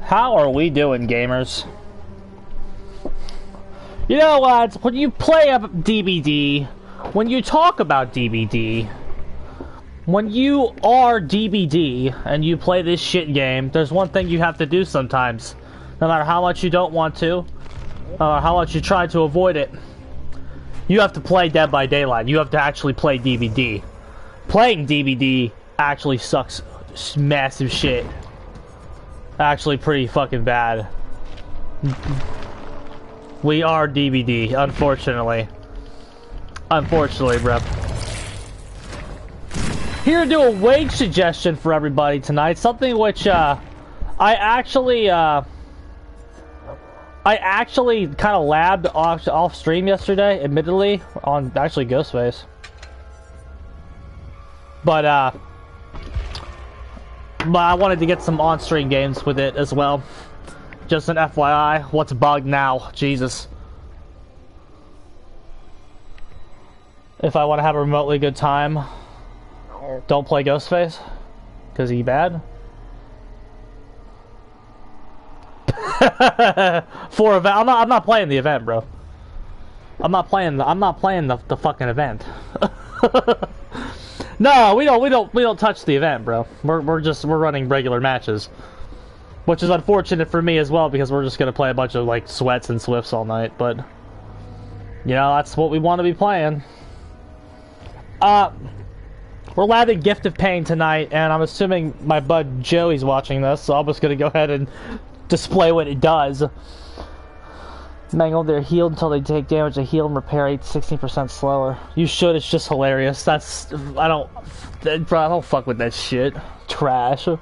How are we doing, gamers? You know what? When you play a DBD, when you talk about DBD, when you are DBD and you play this shit game, there's one thing you have to do sometimes. No matter how much you don't want to, or how much you try to avoid it, you have to play Dead by Daylight. You have to actually play DBD. Playing DBD actually sucks massive shit. Actually pretty fucking bad. We are DBD, unfortunately. Unfortunately, bro. Here to do a wage suggestion for everybody tonight. Something which, I actually kind of labbed off stream yesterday, admittedly, on actually Ghostface. But I wanted to get some on-stream games with it as well. Just an FYI, what's bugged now? Jesus. If I want to have a remotely good time, don't play Ghostface, because he bad. For event, I'm not playing the event, bro. I'm not playing the fucking event. No, we don't touch the event, bro. We're running regular matches, which is unfortunate for me as well, because we're just gonna play a bunch of like sweats and swifts all night. But you know, that's what we want to be playing. We're labbing Gift of Pain tonight, and I'm assuming my bud Joey's watching this, so I'm just gonna go ahead and display what it does. Mangled, they're healed until they take damage. They heal and repair 16% slower. You should. It's just hilarious. That's I don't fuck with that shit. Trash. You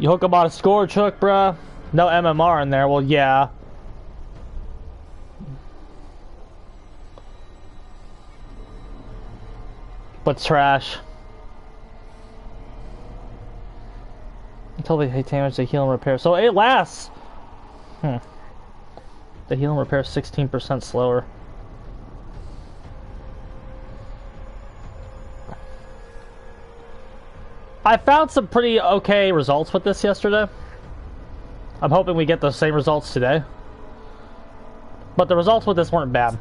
hook them on a scourge hook, bruh. No MMR in there. Well, yeah. But trash. Until they take damage, they heal and repair. So it lasts. The heal and repair 16% slower. I found some pretty okay results with this yesterday. I'm hoping we get the same results today. But the results with this weren't bad.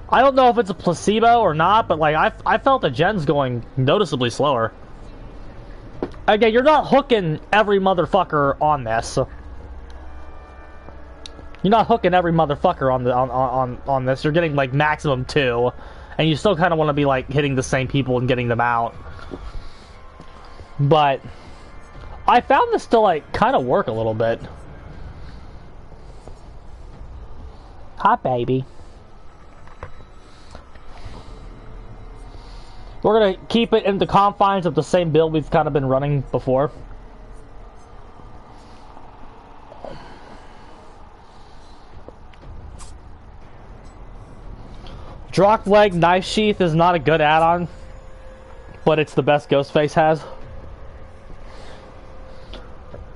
I don't know if it's a placebo or not, but like I felt the gens going noticeably slower. Again, you're not hooking every motherfucker on this. You're not hooking every motherfucker on this. You're getting like maximum 2, and you still kind of want to be like hitting the same people and getting them out. But I found this to like kind of work a little bit. Hi, baby. We're gonna keep it in the confines of the same build we've kind of been running before. Drock Leg Knife Sheath is not a good add-on, but it's the best Ghostface has.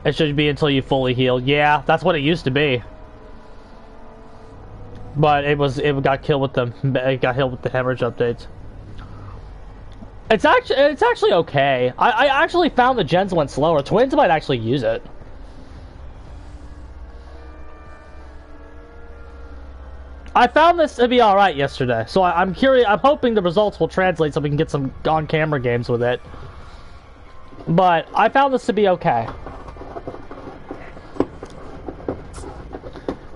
It should be until you fully heal. Yeah, that's what it used to be. But it got killed with the hemorrhage updates. It's actually okay. I actually found the gens went slower. Twins might actually use it. I found this to be alright yesterday, so I'm curious. I'm hoping the results will translate so we can get some on-camera games with it. But I found this to be okay.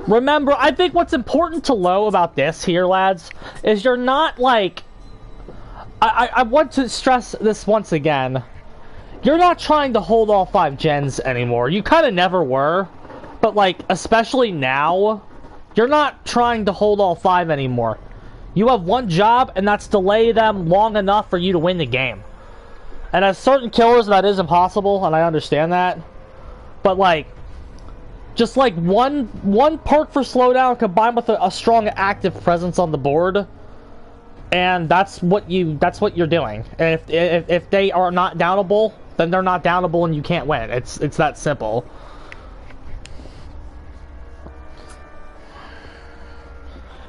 Remember, I think what's important to know about this here, lads, is you're not like... I want to stress this once again. You're not trying to hold all 5 gens anymore. You kind of never were. But, like, especially now, you're not trying to hold all 5 anymore. You have one job, and that's delay them long enough for you to win the game. And as certain killers, that is impossible, and I understand that. But, like, just like one perk for slowdown combined with a strong active presence on the board, and that's what you're doing. And if they are not downable, then they're not downable and you can't win. It's that simple.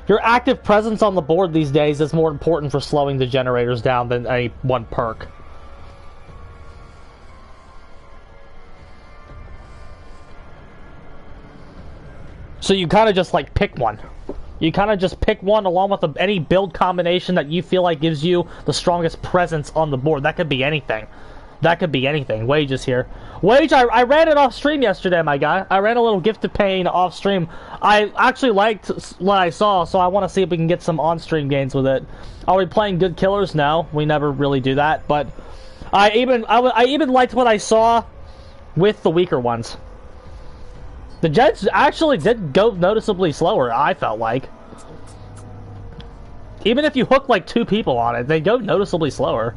Your active presence on the board these days is more important for slowing the generators down than any one perk. So you kind of just like pick one. You kind of just pick one along with any build combination that you feel like gives you the strongest presence on the board. That could be anything. That could be anything. Wage is here. Wage, I ran it off stream yesterday, my guy. I ran a little gift to pain off stream. I actually liked what I saw, so I want to see if we can get some on-stream gains with it. Are we playing good killers? No, we never really do that. But I even liked what I saw with the weaker ones. The Jets actually did go noticeably slower, I felt like. Even if you hook like 2 people on it, they go noticeably slower.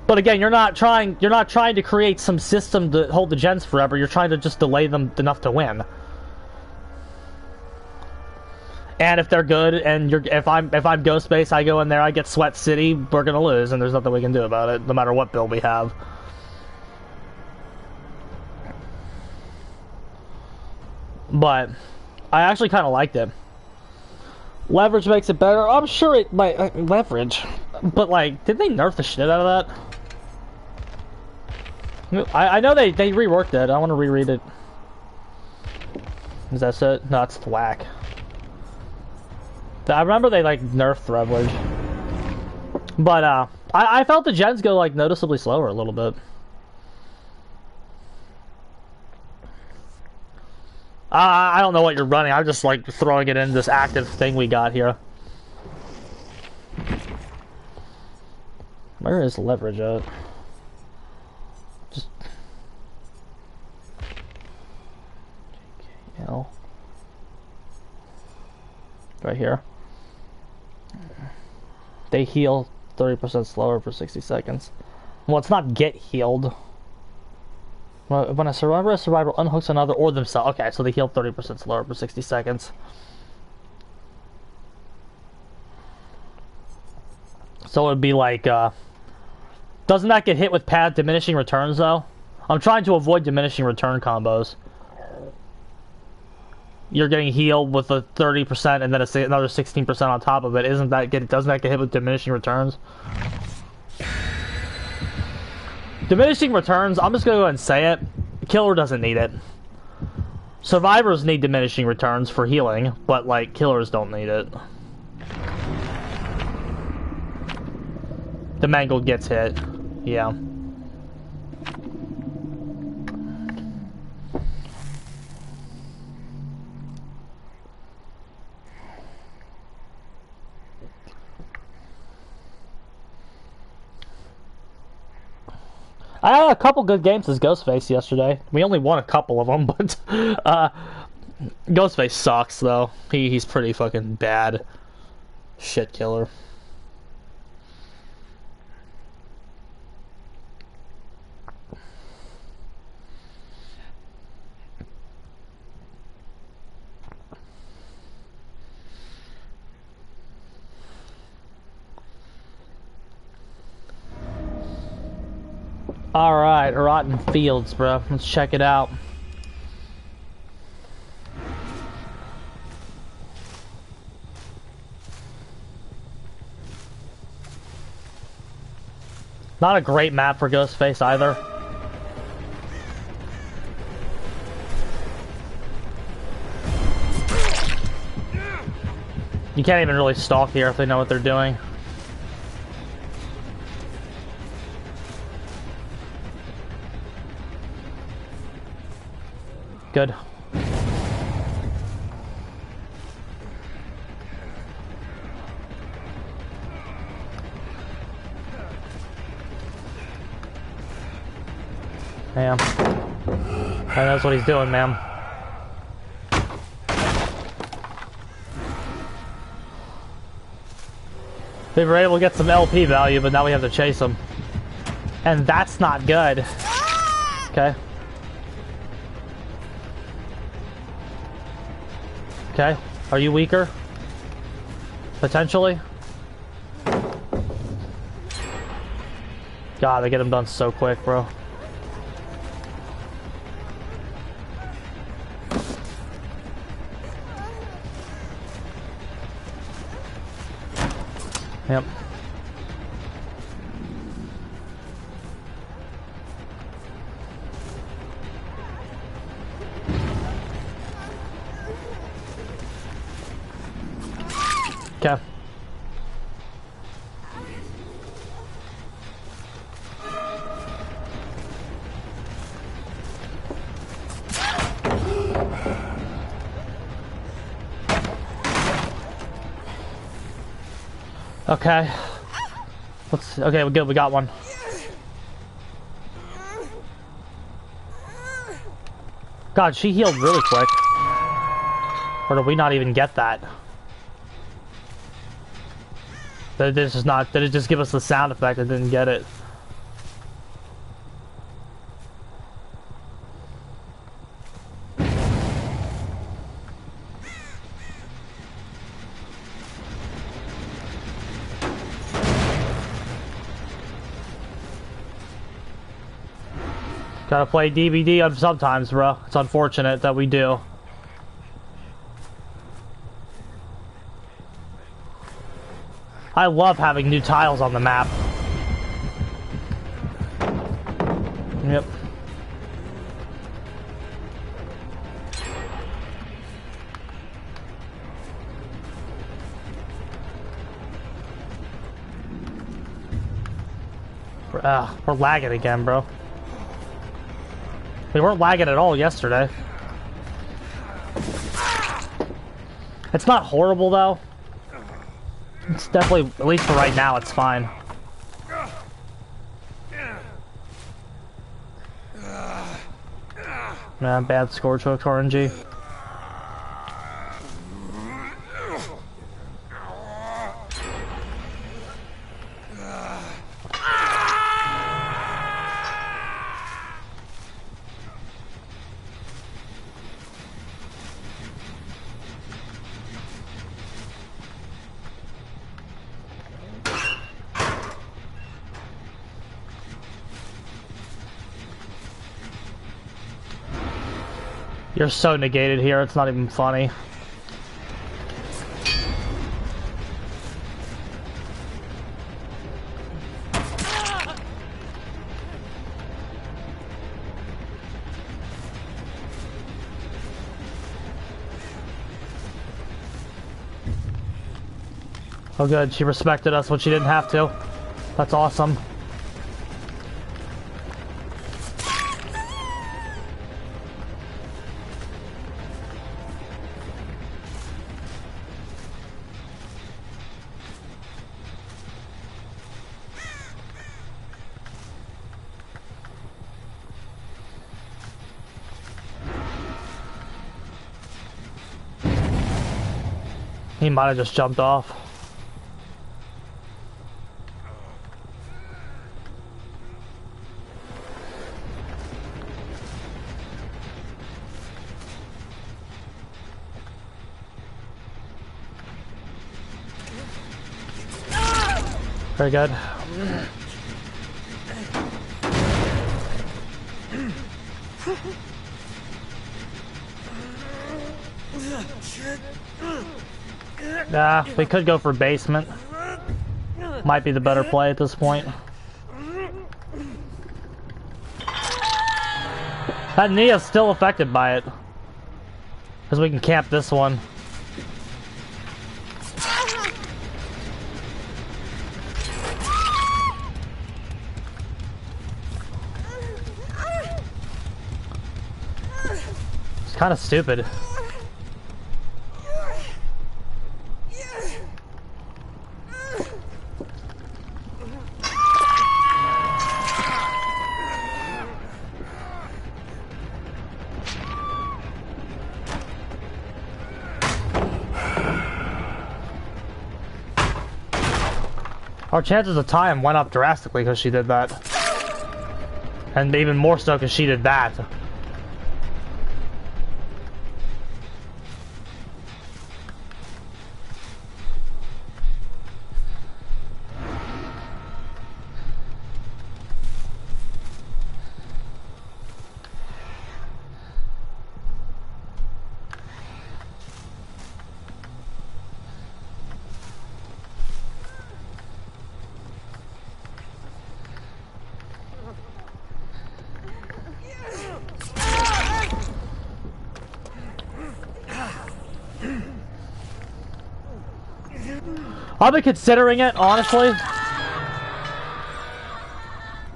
But again, you're not trying to create some system to hold the gens forever. You're trying to just delay them enough to win. And if they're good, and if I'm Ghostface, I go in there, I get Sweat City, we're gonna lose, and there's nothing we can do about it, no matter what build we have. But I actually kind of liked it. Leverage makes it better. I'm sure it might leverage, but like, did they nerf the shit out of that? I know they reworked it. I want to reread it. Is that it? No, it's thwack. I remember they like nerfed leverage, but I felt the gens go like noticeably slower a little bit. I don't know what you're running. I'm just like throwing it in this active thing we got here. Where is leverage at? Just JKL. Right here. They heal 30% slower for 60 seconds. Well, it's not get healed. When a survivor unhooks another or themselves. Okay, so they heal 30% slower for 60 seconds. So it would be like, doesn't that get hit with pad diminishing returns though? I'm trying to avoid diminishing return combos. You're getting healed with a 30% and then another 16% on top of it. Doesn't that get hit with diminishing returns? Diminishing returns, I'm just gonna go ahead and say it. Killer doesn't need it. Survivors need diminishing returns for healing, but like killers don't need it. The mangled gets hit. Yeah. I had a couple good games as Ghostface yesterday. We only won a couple of them, but Ghostface sucks though. He's pretty fucking bad. Shit killer. Alright, Rotten Fields, bro. Let's check it out. Not a great map for Ghostface either. You can't even really stalk here if they know what they're doing. Good. Damn. That's what he's doing, ma'am. They were able to get some LP value, but now we have to chase them. And that's not good. Okay. Okay, are you weaker? Potentially? God, they get him done so quick, bro. Yep. Okay. Okay. Okay, we're good. We got one. God, she healed really quick. Or did we not even get that? Did it just give us the sound effect? I didn't get it. Gotta play DVD sometimes, bro. It's unfortunate that we do. I love having new tiles on the map. Yep. We're lagging again, bro. We weren't lagging at all yesterday. It's not horrible, though. It's definitely, at least for right now, it's fine. Nah, bad score choke RNG. You're so negated here, it's not even funny. Oh good, she respected us when she didn't have to. That's awesome. He might have just jumped off. Very good. Nah, we could go for basement. Might be the better play at this point. That Nia's still affected by it. Because we can camp this one. It's kind of stupid. Our chances of time went up drastically because she did that. And even more so because she did that. I've been considering it, honestly.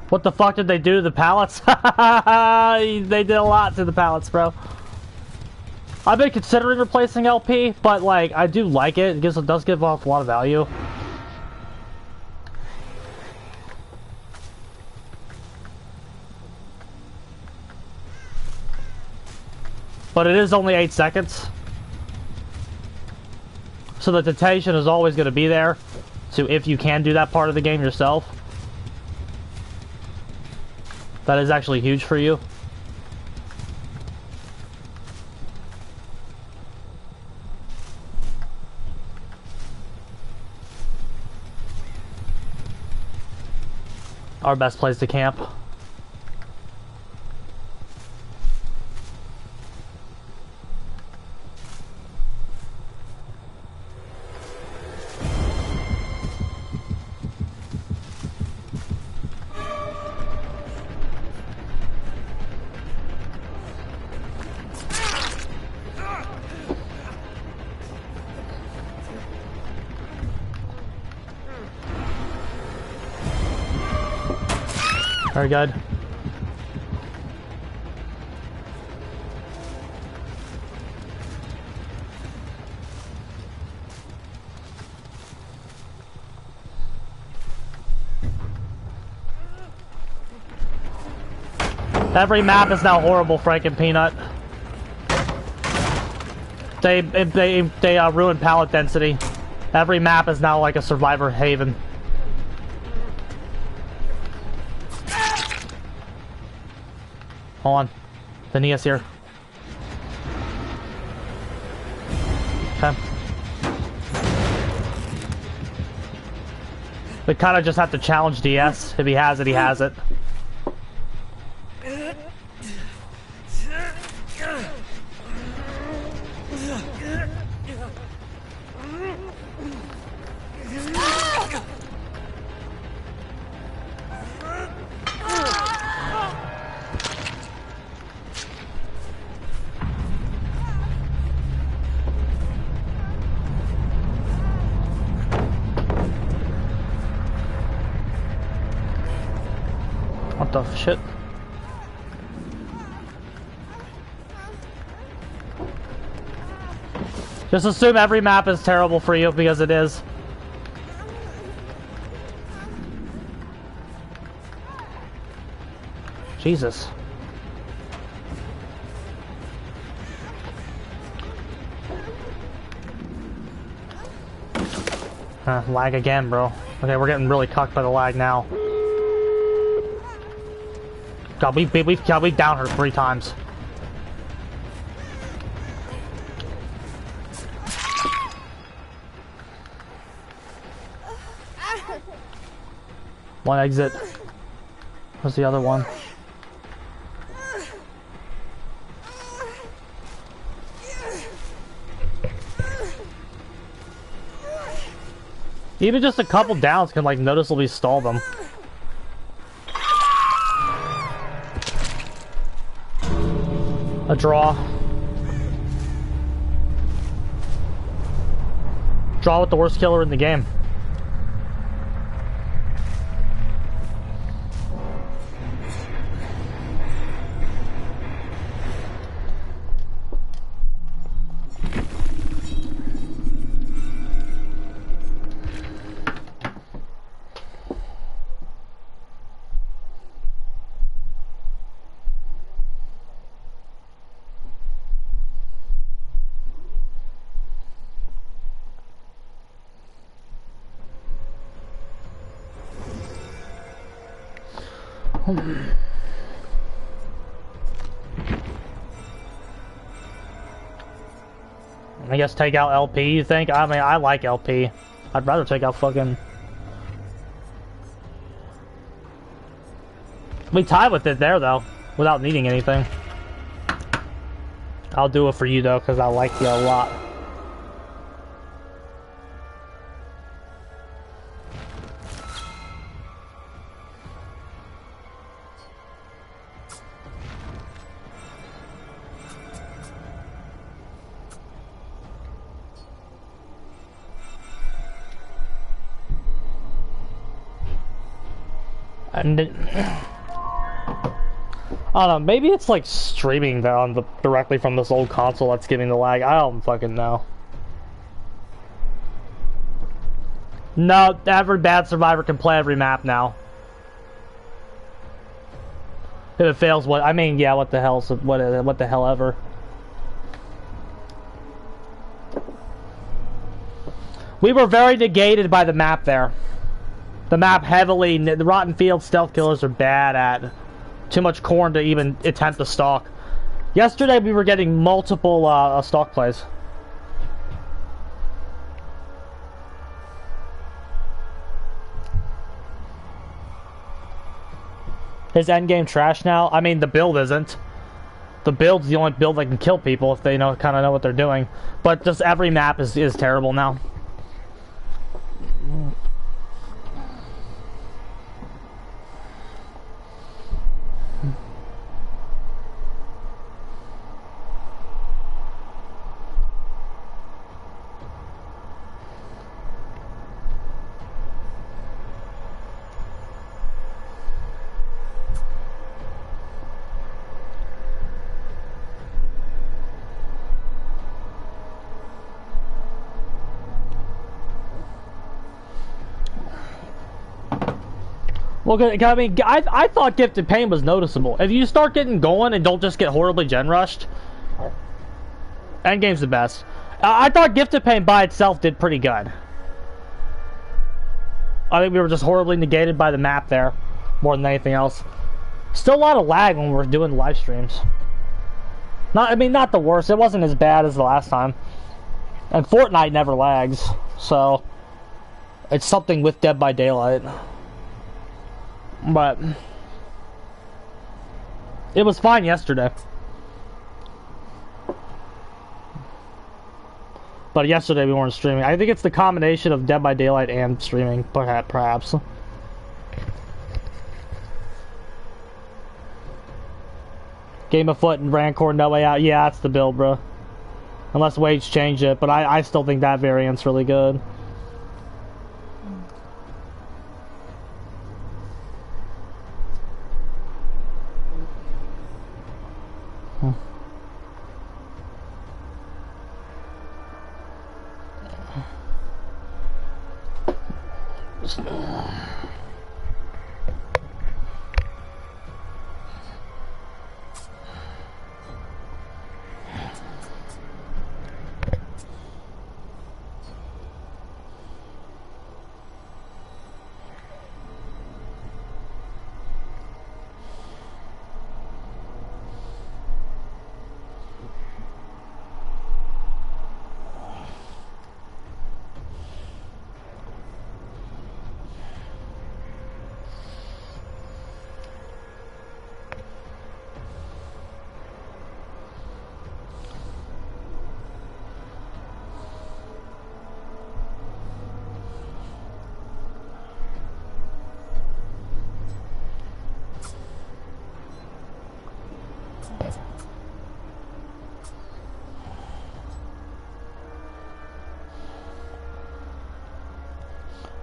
What the fuck did they do to the pallets? They did a lot to the pallets, bro. I've been considering replacing LP, but like I do like it. It does give off a lot of value. But it is only 8 seconds. So the temptation is always going to be there. So if you can do that part of the game yourself, that is actually huge for you. Our best place to camp. Very good. Every map is now horrible, Frank and Peanut. They ruined pallet density. Every map is now like a survivor haven. Hold on. The Nia's here. Okay. We kind of just have to challenge DS. If he has it, he has it. What the shit? Just assume every map is terrible for you, because it is. Jesus. Lag again, bro. Okay, we're getting really cucked by the lag now. God, we've downed her 3 times. One exit. Where's the other one? Even just a couple downs can like noticeably stall them. A draw. Draw with the worst killer in the game. I guess take out LP, you think? I mean, I like LP. I'd rather take out fucking... We tied with it there, though, without needing anything. I'll do it for you, though, because I like you a lot. And I don't know, maybe it's like streaming directly from this old console that's giving the lag. I don't fucking know. No, every bad survivor can play every map now. If it fails, what I mean, yeah, what the hell? What the hell ever? We were very negated by the map there. The map heavily. The Rotten Field stealth killers are bad at. Too much corn to even attempt to stalk. Yesterday we were getting multiple stalk plays. Is endgame trash now? I mean, the build isn't. The build's the only build that can kill people if they kind of know what they're doing. But just every map is terrible now. Well, I mean, I thought Gifted Pain was noticeable. If you start getting going and don't just get horribly gen rushed, endgame's the best. I thought Gifted Pain by itself did pretty good. I think we were just horribly negated by the map there, more than anything else. Still a lot of lag when we were doing live streams. I mean, not the worst. It wasn't as bad as the last time. And Fortnite never lags, so it's something with Dead by Daylight. But it was fine yesterday. But yesterday we weren't streaming. I think it's the combination of Dead by Daylight and streaming, perhaps. Game of Foot and Rancor, No Way Out. Yeah, that's the build, bro. Unless Wage changed it, but I still think that variant's really good.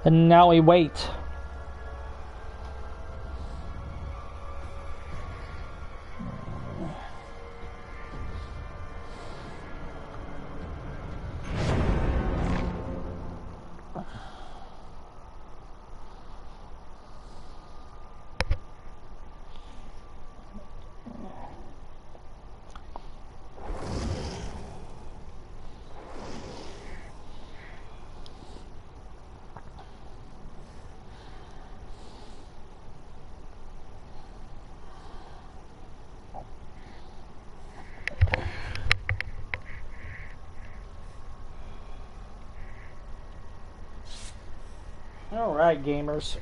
And now we wait. Alright, gamers.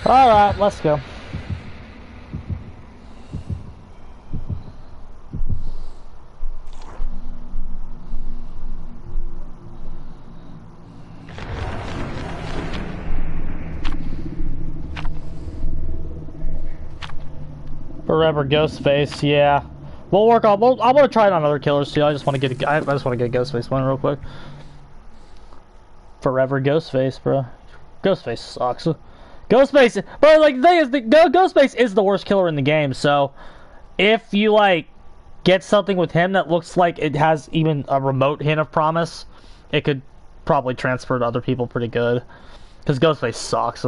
Alright, let's go. Forever Ghostface, yeah. We'll work on. I want to try it on other killers too. I just want to get. I just want to get a Ghostface one real quick. Forever Ghostface, bro. Ghostface sucks. Ghostface, bro. Like the thing is, Ghostface is the worst killer in the game. So, if you like get something with him that looks like it has even a remote hint of promise, it could probably transfer to other people pretty good. Because Ghostface sucks.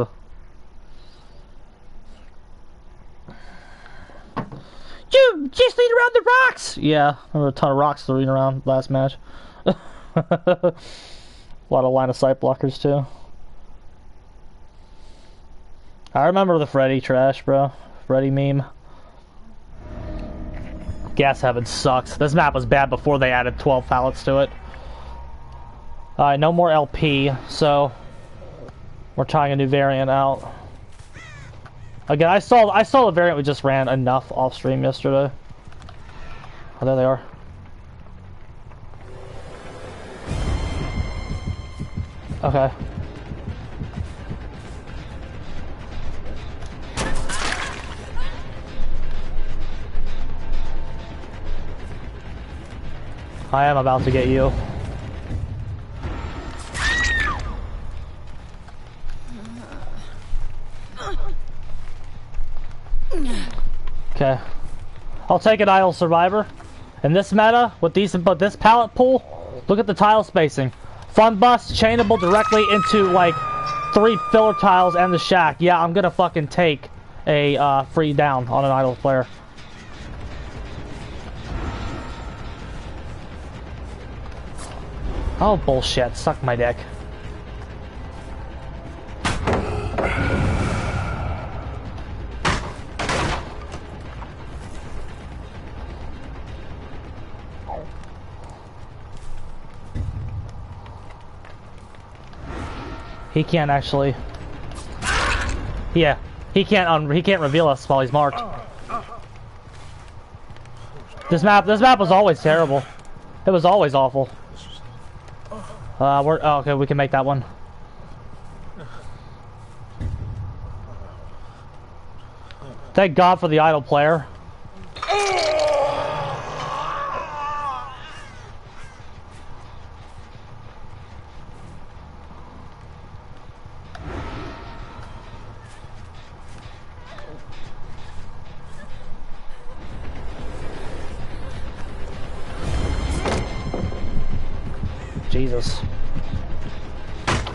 You just lead around the rocks! Yeah, there were a ton of rocks throwing around last match. A lot of line of sight blockers too. I remember the Freddy trash, bro. Freddy meme. Gas Heaven sucks. This map was bad before they added 12 pallets to it. Alright, no more LP, so we're trying a new variant out. Again, I saw the variant we just ran enough off stream yesterday. Oh, there they are. Okay. I am about to get you. Okay. I'll take an Idle Survivor. In this meta, with this pallet pool, look at the tile spacing. Fun bus, chainable directly into like 3 filler tiles and the shack. Yeah, I'm gonna fucking take a free down on an idle player. Oh, bullshit. Suck my dick. He can't actually. Yeah, he can't reveal us while he's marked. This map was always terrible. It was always awful. Okay, we can make that one. Thank God for the idle player. Jesus.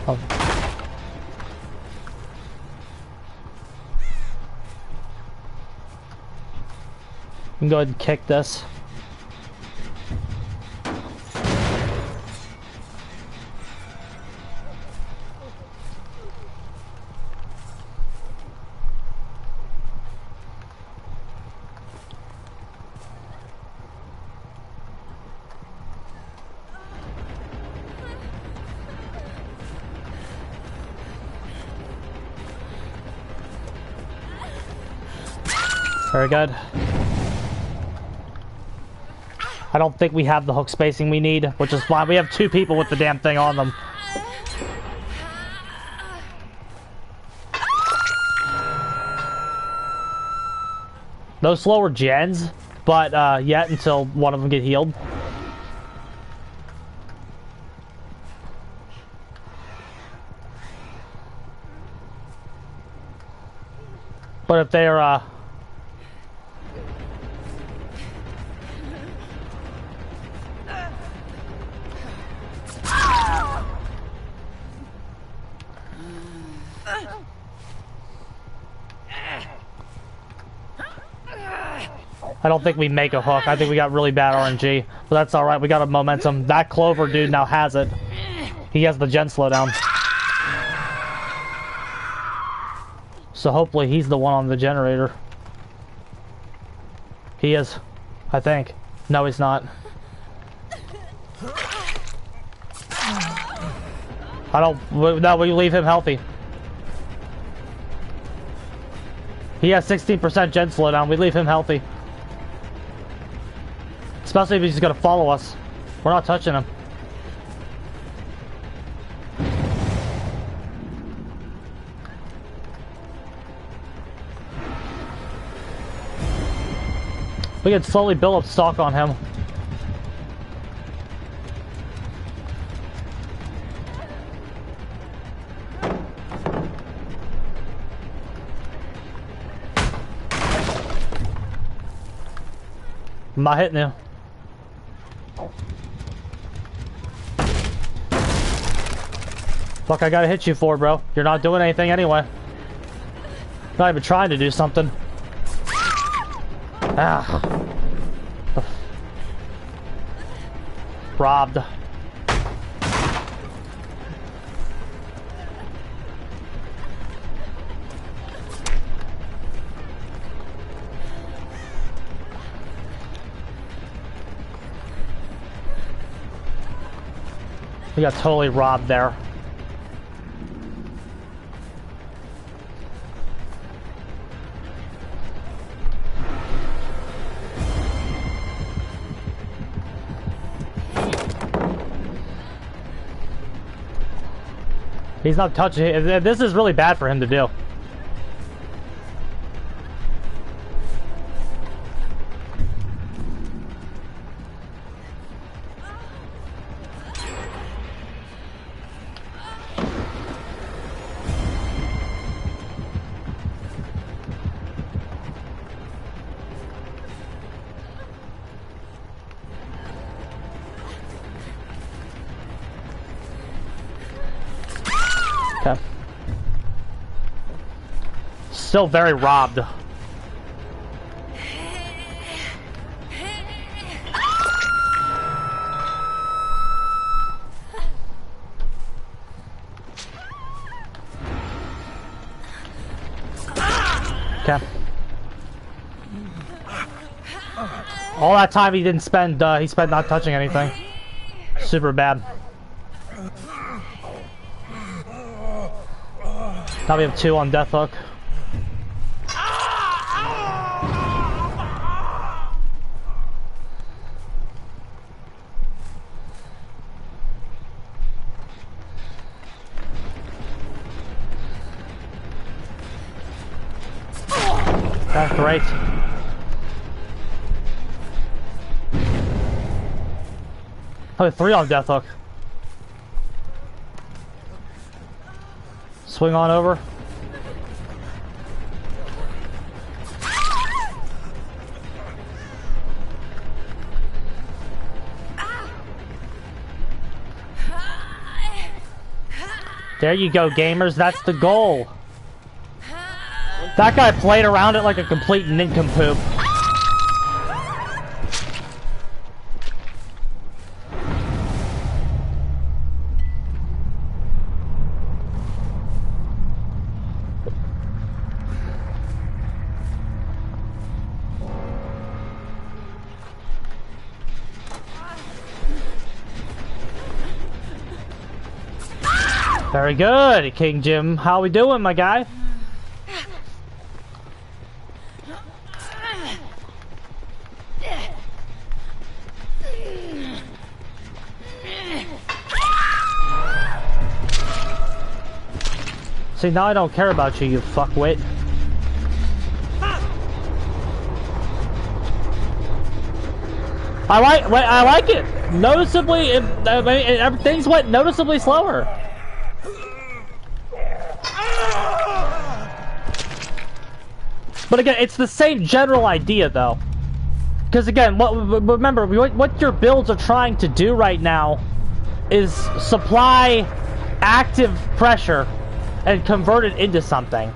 Oh. We can go ahead and kick this. Very good. I don't think we have the hook spacing we need, which is fine. We have 2 people with the damn thing on them. No slower gens, but yet until one of them get healed. But if they're I don't think we make a hook. I think we got really bad RNG. But that's alright, we got a momentum. That Clover dude now has it. He has the gen slowdown. So hopefully he's the one on the generator. He is. I think. No, he's not. No, we leave him healthy. He has 16% gen slowdown. We leave him healthy. Especially if he's gonna follow us. We're not touching him. We can slowly build up stock on him. I'm not hitting you. Fuck, I gotta hit you for, bro. You're not doing anything anyway. Not even trying to do something. Ah. Robbed. We got totally robbed there. He's not touching it. This is really bad for him to do. Okay. Still very robbed. Okay. All that time he didn't spend, he spent not touching anything. Super bad. Now we have 2 on Death Hook. That's great. Oh, 3 on Death Hook. Swing on over. There you go, gamers. That's the goal. That guy played around it like a complete nincompoop. Very good, King Jim. How we doing, my guy? See, now I don't care about you, you fuckwit. I like it. Noticeably, things went noticeably slower. But again, it's the same general idea, though. Because again, remember, what your builds are trying to do right now is supply active pressure and convert it into something.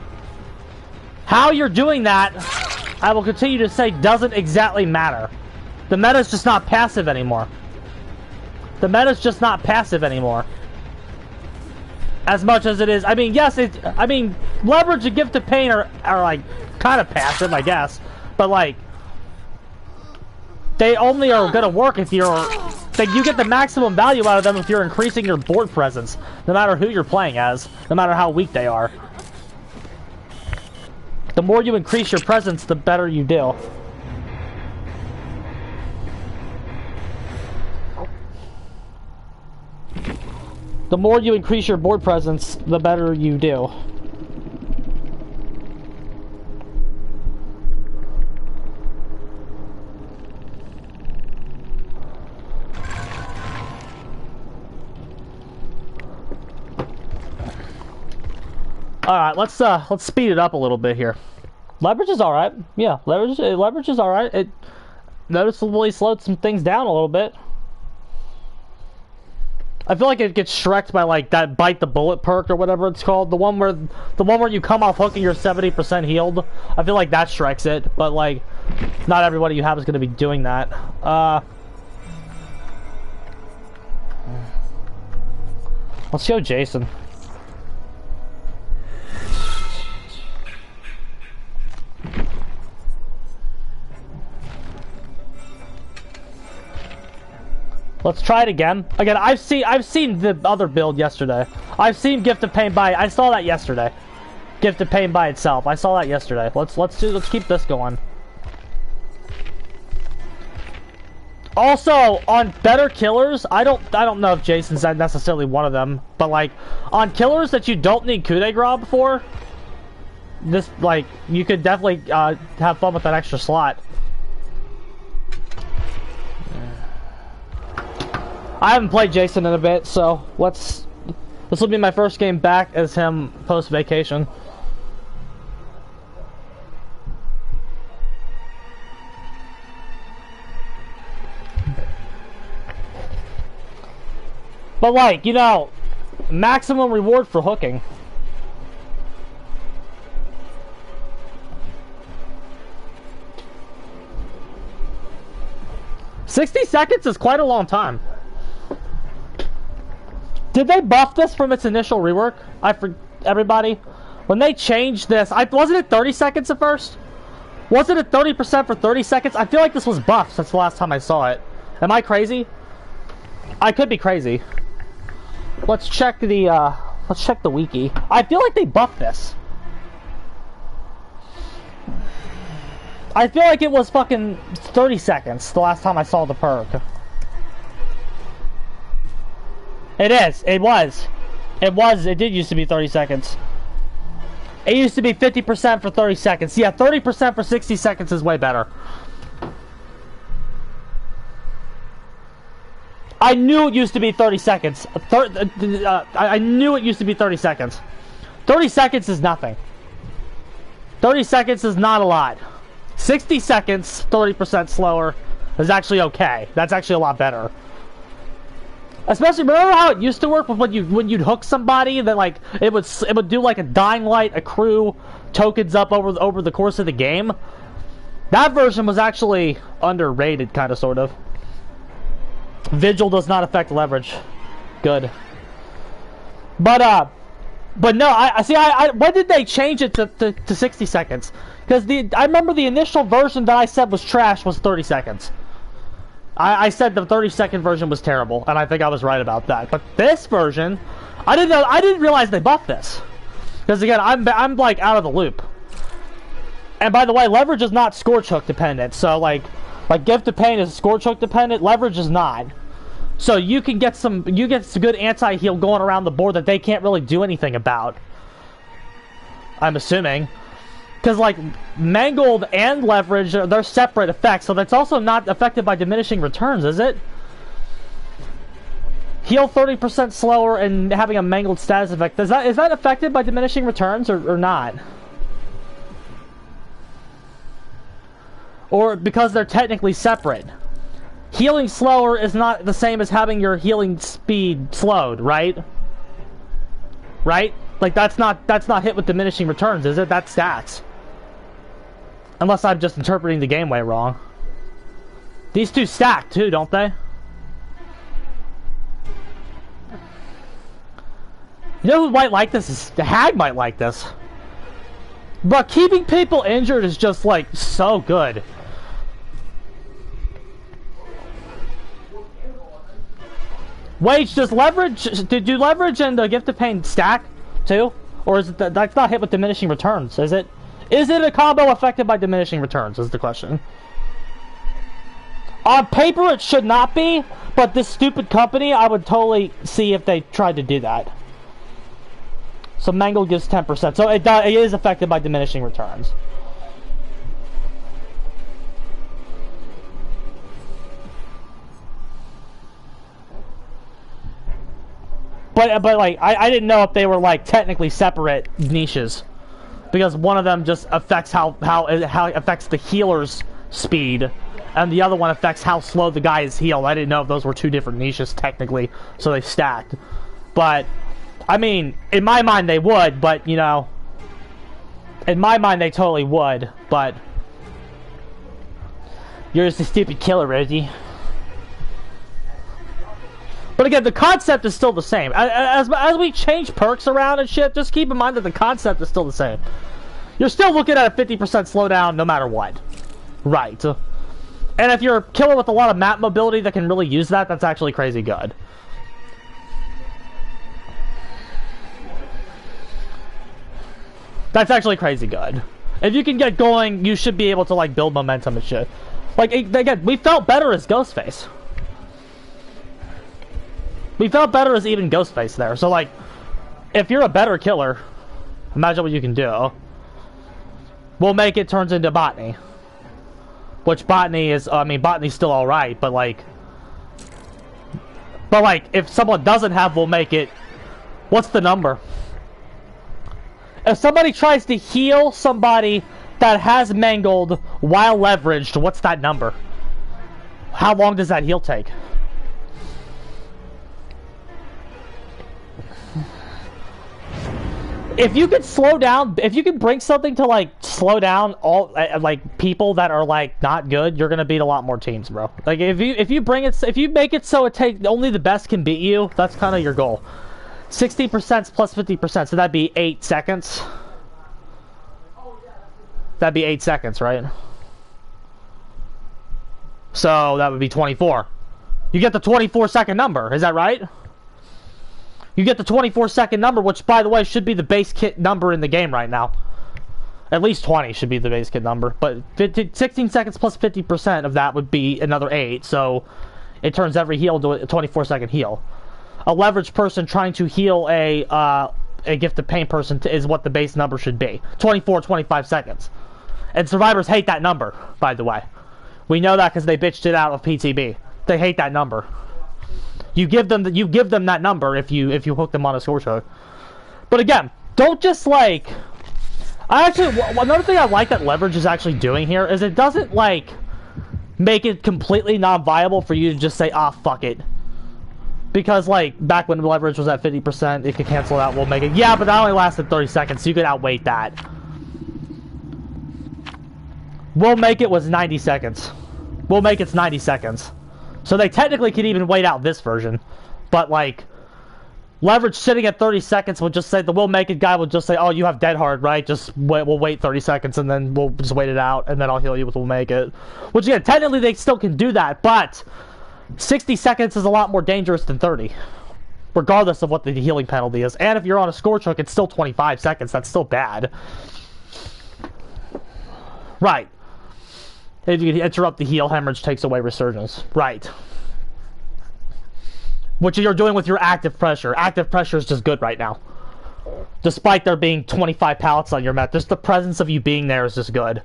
How you're doing that, I will continue to say, doesn't exactly matter. The meta's just not passive anymore. The meta's just not passive anymore. As much as it is, I mean, yes, leverage and gift of pain are like kind of passive, I guess, but like they only are gonna work if you get the maximum value out of them if you're increasing your board presence, no matter who you're playing as, no matter how weak they are. The more you increase your presence, the better you do. The more you increase your board presence, the better you do. Alright, let's speed it up a little bit here. Leverage is alright. Yeah, leverage is alright. It noticeably slowed some things down a little bit. I feel like it gets shreked by like that bite the bullet perk or whatever it's called. The one where you come off hook and you're 70% healed. I feel like that shreks it, but like not everybody you have is gonna be doing that. Let's go Jason. Let's try it again. Again, I've seen the other build yesterday. I've seen Gift of Pain by. I saw that yesterday. Gift of Pain by itself. I saw that yesterday. Let's keep this going. Also, on better killers, I don't know if Jason's necessarily one of them, but like on killers that you don't need coup de grace for, this like you could definitely have fun with that extra slot. I haven't played Jason in a bit, so this will be my first game back as him post-vacation. But like, you know, maximum reward for hooking. $60 seconds is quite a long time. Did they buff this from its initial rework? Everybody, when they changed this, wasn't it 30 seconds at first? Wasn't it 30% for 30 seconds? I feel like this was buffed since the last time I saw it. Am I crazy? I could be crazy. Let's check the wiki. I feel like they buffed this. I feel like it was fucking 30 seconds the last time I saw the perk. It is. It was. It did used to be 30 seconds. It used to be 50% for 30 seconds. Yeah, 30% for 60 seconds is way better. I knew it used to be 30 seconds. I knew it used to be 30 seconds. 30 seconds is nothing. 30 seconds is not a lot. 60 seconds, 30% slower, is actually okay. That's actually a lot better. Especially, remember how it used to work with when you'd hook somebody, that like it would do like a dying light, accrue tokens up over the course of the game. That version was actually underrated, kind of, sort of. Vigil does not affect leverage. Good. But no, I see. When did they change it to 60 seconds? Because I remember the initial version that I said was trash was 30 seconds. I said the 30-second version was terrible, and I think I was right about that. But this version, I didn't realize they buffed this. Because again, I'm like out of the loop. And by the way, leverage is not Scorch Hook dependent. So like Gift of Pain is Scorch Hook dependent. Leverage is not. So you get some good anti-heal going around the board that they can't really do anything about. I'm assuming. Because, like, Mangled and Leverage, they're separate effects, so that's also not affected by diminishing returns, is it? Heal 30% slower and having a Mangled status effect. Is that affected by diminishing returns or not? Or because they're technically separate. Healing slower is not the same as having your healing speed slowed, right? Right? Like, that's not hit with diminishing returns, is it? That's stats. Unless I'm just interpreting the game way wrong. These two stack too, don't they? You know who might like this? The Hag might like this. But keeping people injured is just like so good. Wage, does leverage? Do leverage and Gift of Pain stack too, or is it that's not hit with diminishing returns? Is it? Is it a combo affected by diminishing returns, is the question. On paper, it should not be, but this stupid company, I would totally see if they tried to do that. So Mangle gives 10%, so it is affected by diminishing returns. But like, I didn't know if they were, like, technically separate niches. Because one of them just affects how it affects the healer's speed, and the other one affects how slow the guy is healed. I didn't know if those were two different niches technically, so they stacked. But I mean, in my mind they would, but you know, in my mind they totally would. But you're just a stupid killer, Reggie. But again, the concept is still the same. As we change perks around and shit, just keep in mind that the concept is still the same. You're still looking at a 50% slowdown no matter what. Right. And if you're a killer with a lot of map mobility that can really use that, that's actually crazy good. That's actually crazy good. If you can get going, you should be able to, like, build momentum and shit. Like, again, we felt better as Ghostface. We felt better as even Ghostface there. So, like, if you're a better killer, imagine what you can do. We'll make it turns into Botany. Which Botany is, I mean, Botany's still alright, but like, if someone doesn't have We'll Make It, what's the number? If somebody tries to heal somebody that has mangled while leveraged, what's that number? How long does that heal take? If you could slow down, if you can bring something to, like, slow down all, like, people that are, like, not good, you're gonna beat a lot more teams, bro. Like, if you bring it, if you make it so it takes, only the best can beat you, that's kind of your goal. 60% plus 50%, so that'd be 8 seconds. That'd be 8 seconds, right? So, that would be 24. You get the 24-second number, is that right? You get the 24-second number, which, by the way, should be the base kit number in the game right now. At least 20 should be the base kit number. But 16 seconds plus 50% of that would be another 8. So it turns every heal into a 24-second heal. A leveraged person trying to heal a gifted pain person is what the base number should be. 24, 25 seconds. And survivors hate that number, by the way. We know that because they bitched it out of PTB. They hate that number. You give them that number if you hook them on a score hook. But again, don't just like. Another thing I like that leverage is actually doing here is it doesn't like make it completely non-viable for you to just say, ah, fuck it. Because like back when leverage was at 50%, it could cancel out. We'll make it. Yeah, but that only lasted 30 seconds, so you could outwait that. We'll Make It was 90 seconds. We'll Make It's 90 seconds. So they technically could even wait out this version. But, like, leverage sitting at 30 seconds would just say, the We'll Make It guy would just say, oh, you have Dead Hard, right? Just wait, we'll wait 30 seconds and then we'll just wait it out and then I'll heal you with We'll Make It. Which, again, technically they still can do that, but 60 seconds is a lot more dangerous than 30. Regardless of what the healing penalty is. And if you're on a scorch hook, it's still 25 seconds. That's still bad. Right. If you interrupt the heal, hemorrhage takes away resurgence. Right. Which you're doing with your active pressure. Active pressure is just good right now. Despite there being 25 pallets on your map, just the presence of you being there is just good.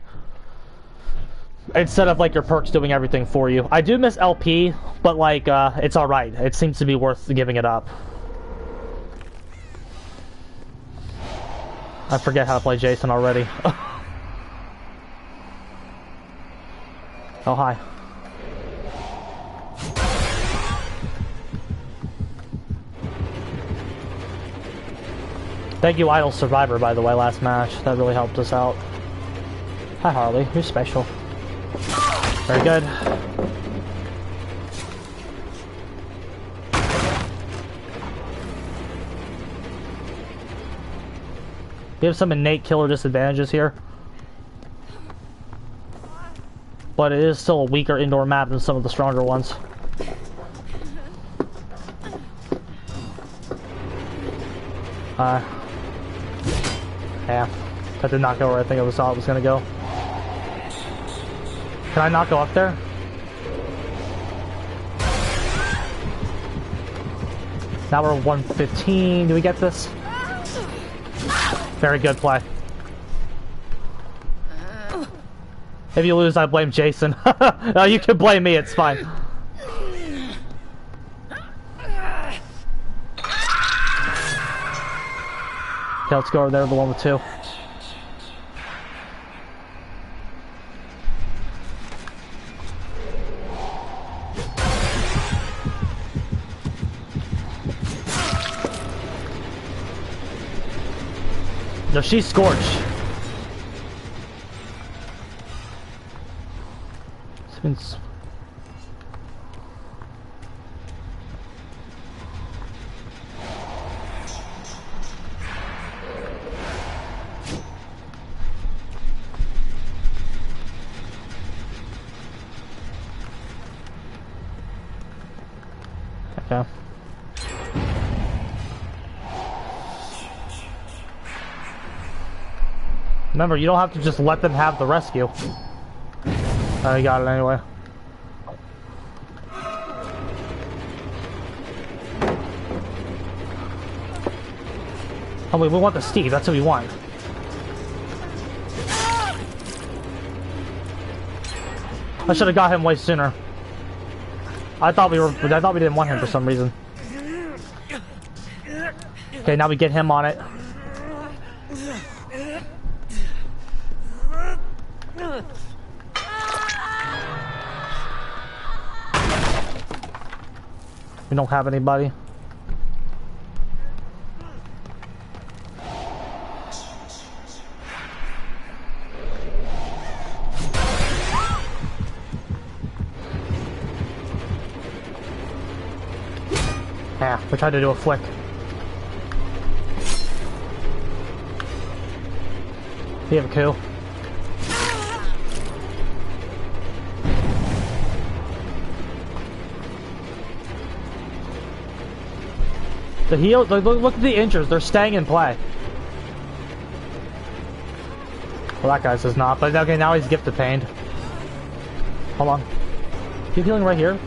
Instead of like your perks doing everything for you. I do miss LP, but like it's alright. It seems to be worth giving it up. I forget how to play Jason already. Oh, hi. Thank you, Idle Survivor, by the way, last match. That really helped us out. Hi, Harley. You're special. Very good. We have some innate killer disadvantages here. But it is still a weaker indoor map than some of the stronger ones. Yeah, that did not go where I think I thought it was gonna go. Can I not go up there? Now we're 115. Do we get this? Very good play. If you lose, I blame Jason. No, you can blame me, it's fine. Okay, let's go over there, the one with 2. No, she's scorched. It's okay. Remember, you don't have to just let them have the rescue. Oh, you got it anyway. Oh wait, we want the Steve, that's what we want. I should have got him way sooner. I thought we didn't want him for some reason. Okay, now we get him on it. We don't have anybody. Yeah, we tried to do a flick. We have a coup. The heal, look at the injures, they're staying in play. Well, that guy's is not, but okay, now he's gifted pained. Hold on. Keep healing right here.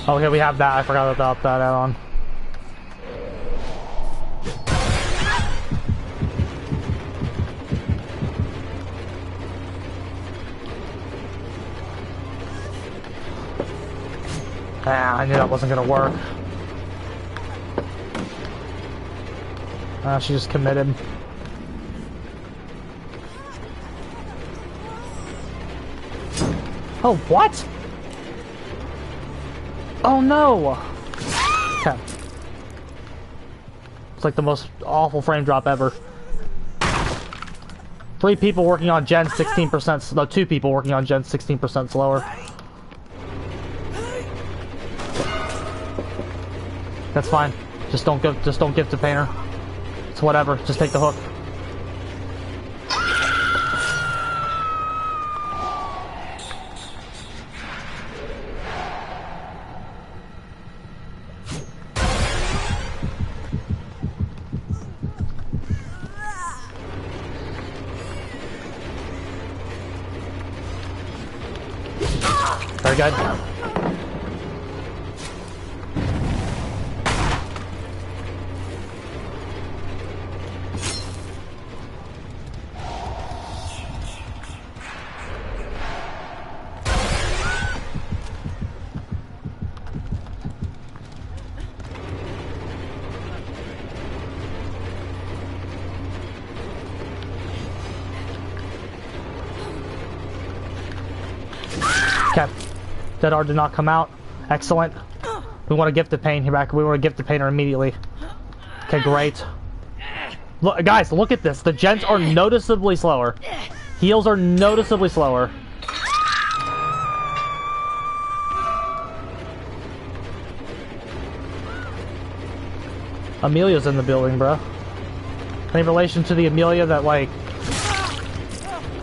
Oh, okay, we have that. I forgot about that add-on. Ah, I knew that wasn't gonna work. She just committed. Oh, what? Oh no! Okay. It's like the most awful frame drop ever. 3 people working on gen 16%, no, 2 people working on gen 16% slower. That's fine. Just don't give the painter. It's whatever. Just take the hook. Very good. Okay. Dead R did not come out. Excellent. We want to gift the pain here back. We want to gift the painter immediately. Okay, great. Look, guys, look at this. The gens are noticeably slower. Heals are noticeably slower. Amelia's in the building, bro. Any relation to the Amelia that, like,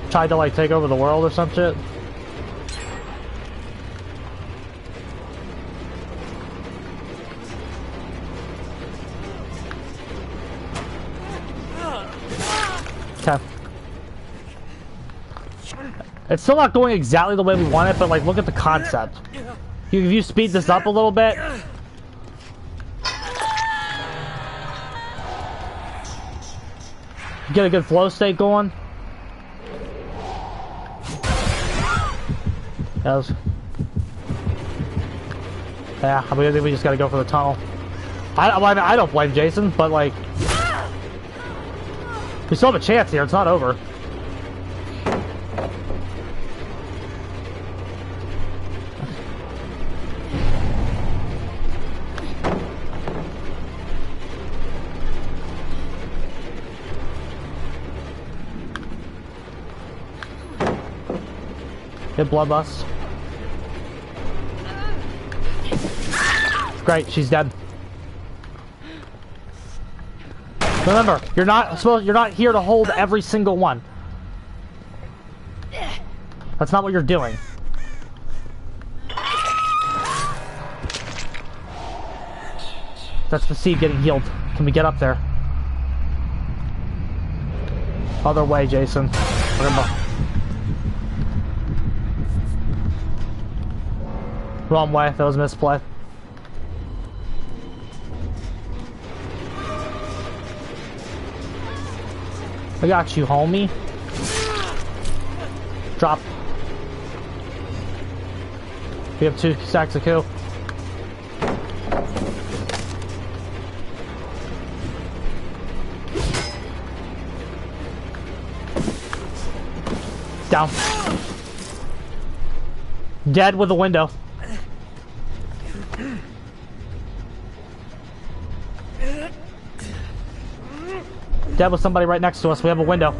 tried to, like, take over the world or some shit? Okay. It's still not going exactly the way we want it, but, like, look at the concept. If you speed this up a little bit. Get a good flow state going. Yeah, I mean, I think we just gotta go for the tunnel. I don't blame Jason, but like, we still have a chance here. It's not over. Hit bloodlust. Great, she's dead. Remember, you're not here to hold every single one. That's not what you're doing. That's the seed getting healed. Can we get up there? Other way, Jason. Wrong way, that was a misplay. I got you, homie. Drop. We have 2 stacks of coup. Down. Dead with a window. Dead with somebody right next to us. We have a window.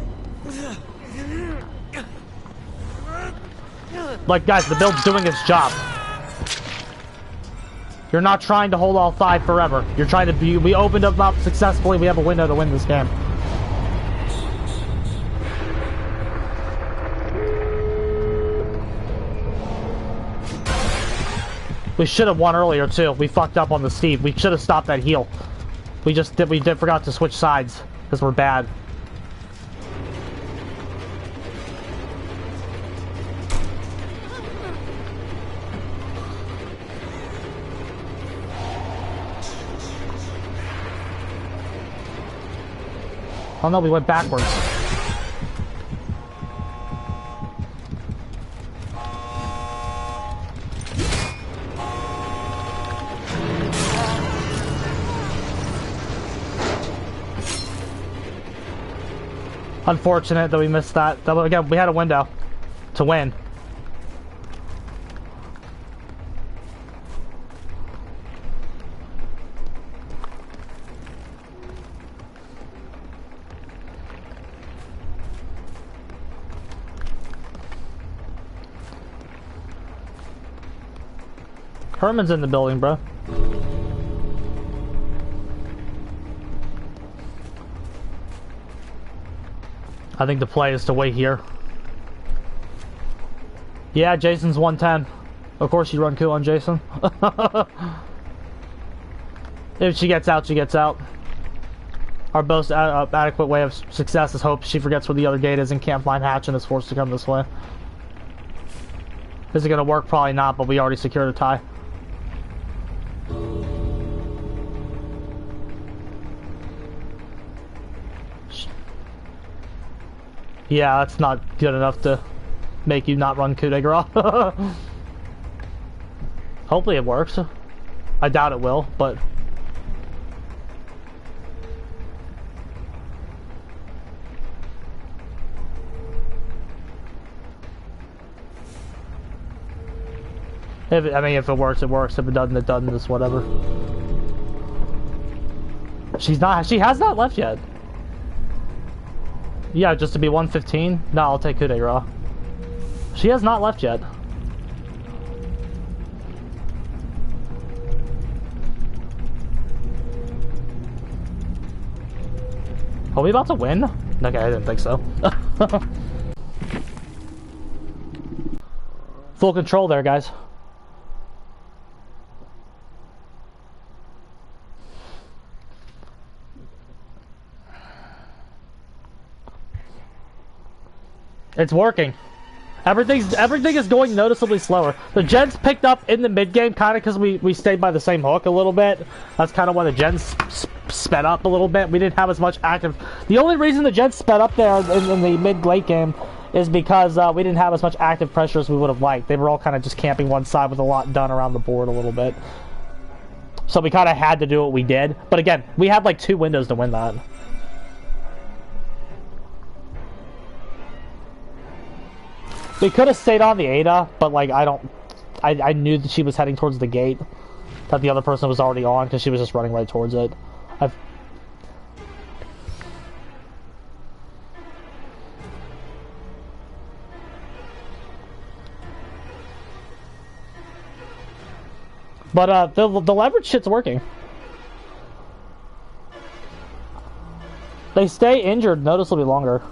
Like, guys, the build's doing its job. You're not trying to hold all 5 forever. You're trying to be... We opened up successfully. We have a window to win this game. We should have won earlier, too. We fucked up on the Steve. We should have stopped that heal. We forgot to switch sides. Because we're bad. Oh no, we went backwards. Unfortunate that we missed that. Again, we had a window to win. Herman's in the building, bro. I think the play is to wait here. Yeah, Jason's 110. Of course you run coup on Jason. If she gets out, she gets out. Our most adequate way of success is hope she forgets where the other gate is and can't find hatch and is forced to come this way. Is it going to work? Probably not, but we already secured a tie. Yeah, that's not good enough to make you not run coup de grace. Hopefully it works. I doubt it will, but... if it works, it works. If it doesn't, it doesn't. It's whatever. She has not left yet. Yeah, just to be 115? No, I'll take coup de grace. She has not left yet. Are we about to win? Okay, I didn't think so. Full control there, guys. It's working. Everything is going noticeably slower. The gens picked up in the mid game, kind of because we stayed by the same hook a little bit. That's kind of why the gens sped up a little bit. We didn't have as much active. The only reason the gens sped up there in the mid late game is because we didn't have as much active pressure as we would have liked. They were all kind of just camping one side with a lot done around the board a little bit. So we kind of had to do what we did. But again, we had like 2 windows to win that. We could have stayed on the Ada, but like I knew that she was heading towards the gate, that the other person was already on because she was just running right towards it. But the leverage shit's working. They stay injured noticeably longer.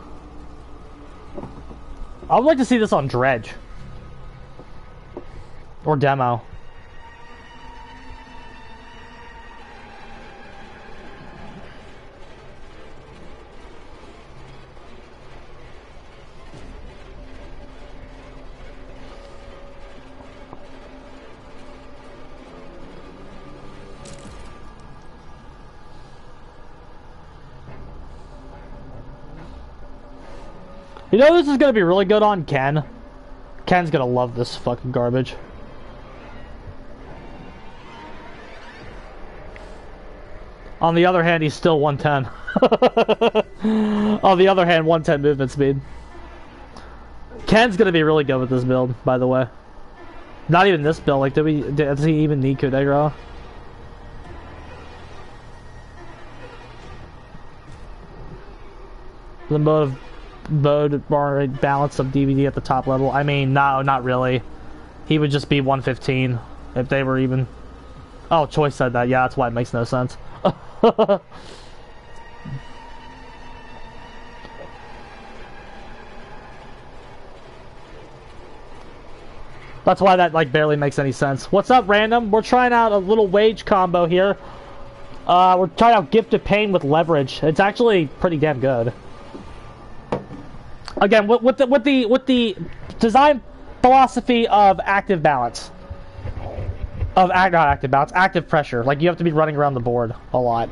I would like to see this on Dredge. Or Demo. You know this is gonna be really good on Ken? Ken's gonna love this fucking garbage. On the other hand, he's still 110. On the other hand, 110 movement speed. Ken's gonna be really good with this build, by the way. Not even this build, like does he even need coup de grace? The mode bar balance of DVD at the top level. I mean, no, not really. He would just be 115 if they were even. Oh, Choi said that. Yeah, that's why it makes no sense. That's why that like barely makes any sense. What's up, random? We're trying out a little wage combo here. We're trying out Gift of Pain with leverage. It's actually pretty damn good. Again, with the design philosophy of active balance, not active balance, active pressure. Like you have to be running around the board a lot.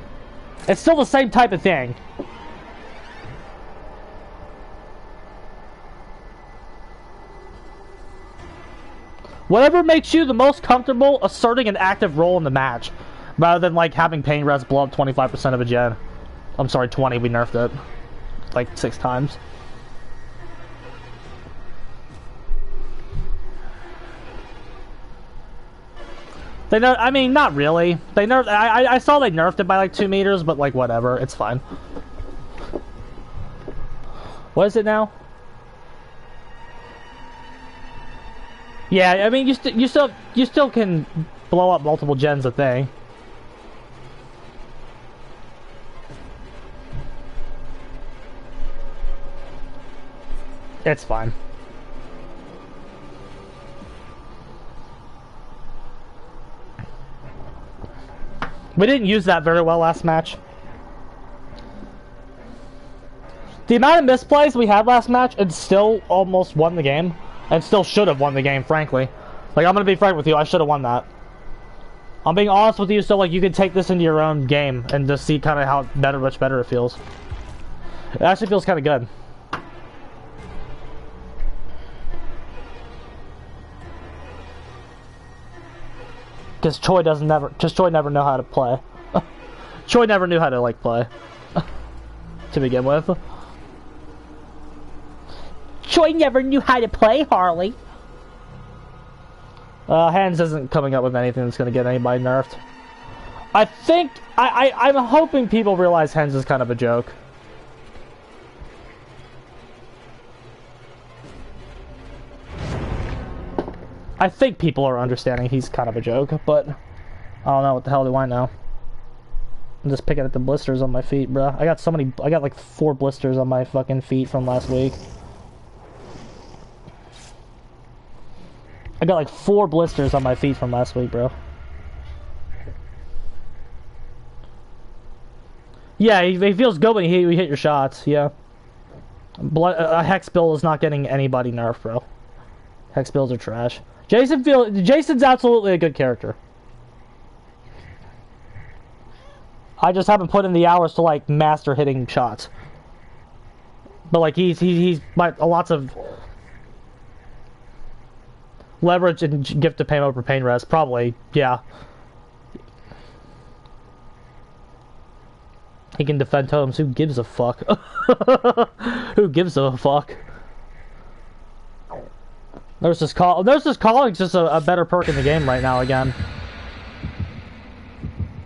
It's still the same type of thing. Whatever makes you the most comfortable asserting an active role in the match, rather than like having pain res blow up 25% of a gen. I'm sorry, 20. We nerfed it like 6 times. They nerf. I mean, not really. They nerfed. I saw they nerfed it by like 2 meters, but like whatever. It's fine. What is it now? Yeah, I mean, you still can blow up multiple gens a thing. It's fine. We didn't use that very well last match. The amount of misplays we had last match, and still almost won the game. And still should have won the game, frankly. Like, I'm gonna be frank with you, I should have won that. I'm being honest with you, so like you can take this into your own game and just see kind of how much better it feels. It actually feels kind of good. Because Choi never know how to play. Choi never knew how to like play to begin with. Choi never knew how to play, Harley. Hands isn't coming up with anything that's gonna get anybody nerfed. I think I'm hoping people realize Hens is kind of a joke. I think people are understanding he's kind of a joke, but I don't know. What the hell do I know? I'm just picking at the blisters on my feet, bro. I got like 4 blisters on my fucking feet from last week. I got like 4 blisters on my feet from last week, bro. Yeah, he feels good when you hit your shots, yeah. A Hex build is not getting anybody nerfed, bro. Hex builds are trash. Jason's absolutely a good character. I just haven't put in the hours to like master hitting shots. But like he's lots of leverage and gift to pain over pain res, probably, yeah. He can defend totems, who gives a fuck? Who gives a fuck? Nurse's Calling's just a better perk in the game right now again.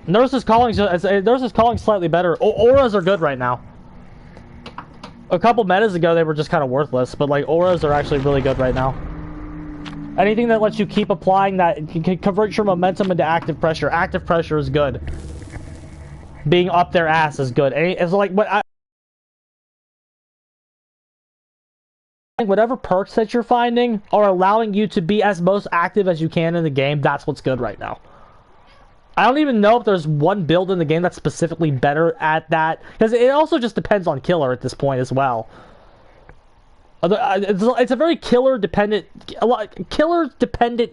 Nurse's Calling's slightly better. Auras are good right now. A couple metas ago they were just kind of worthless, but like auras are actually really good right now. Anything that lets you keep applying that, you can convert your momentum into active pressure. Active pressure is good. Being up their ass is good. It's like whatever perks that you're finding are allowing you to be as most active as you can in the game. That's what's good right now. I don't even know if there's one build in the game that's specifically better at that, because it also just depends on killer at this point as well. It's a very killer dependent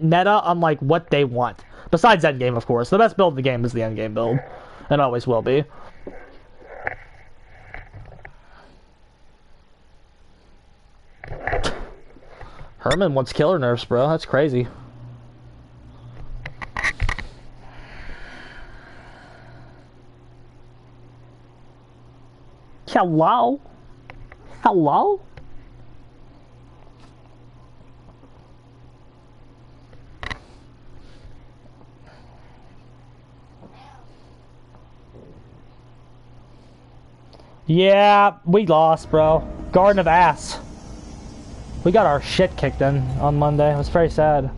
meta on like what they want. Besides endgame, of course. The best build in the game is the endgame build. And always will be. Herman wants killer nerfs, bro. That's crazy. Hello? Hello? Yeah, we lost, bro. Garden of Ass. We got our shit kicked in on Monday. It was very sad.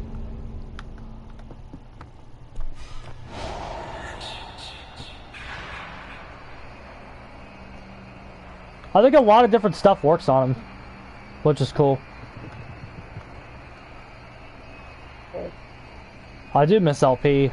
I think a lot of different stuff works on him, which is cool. I do miss LP.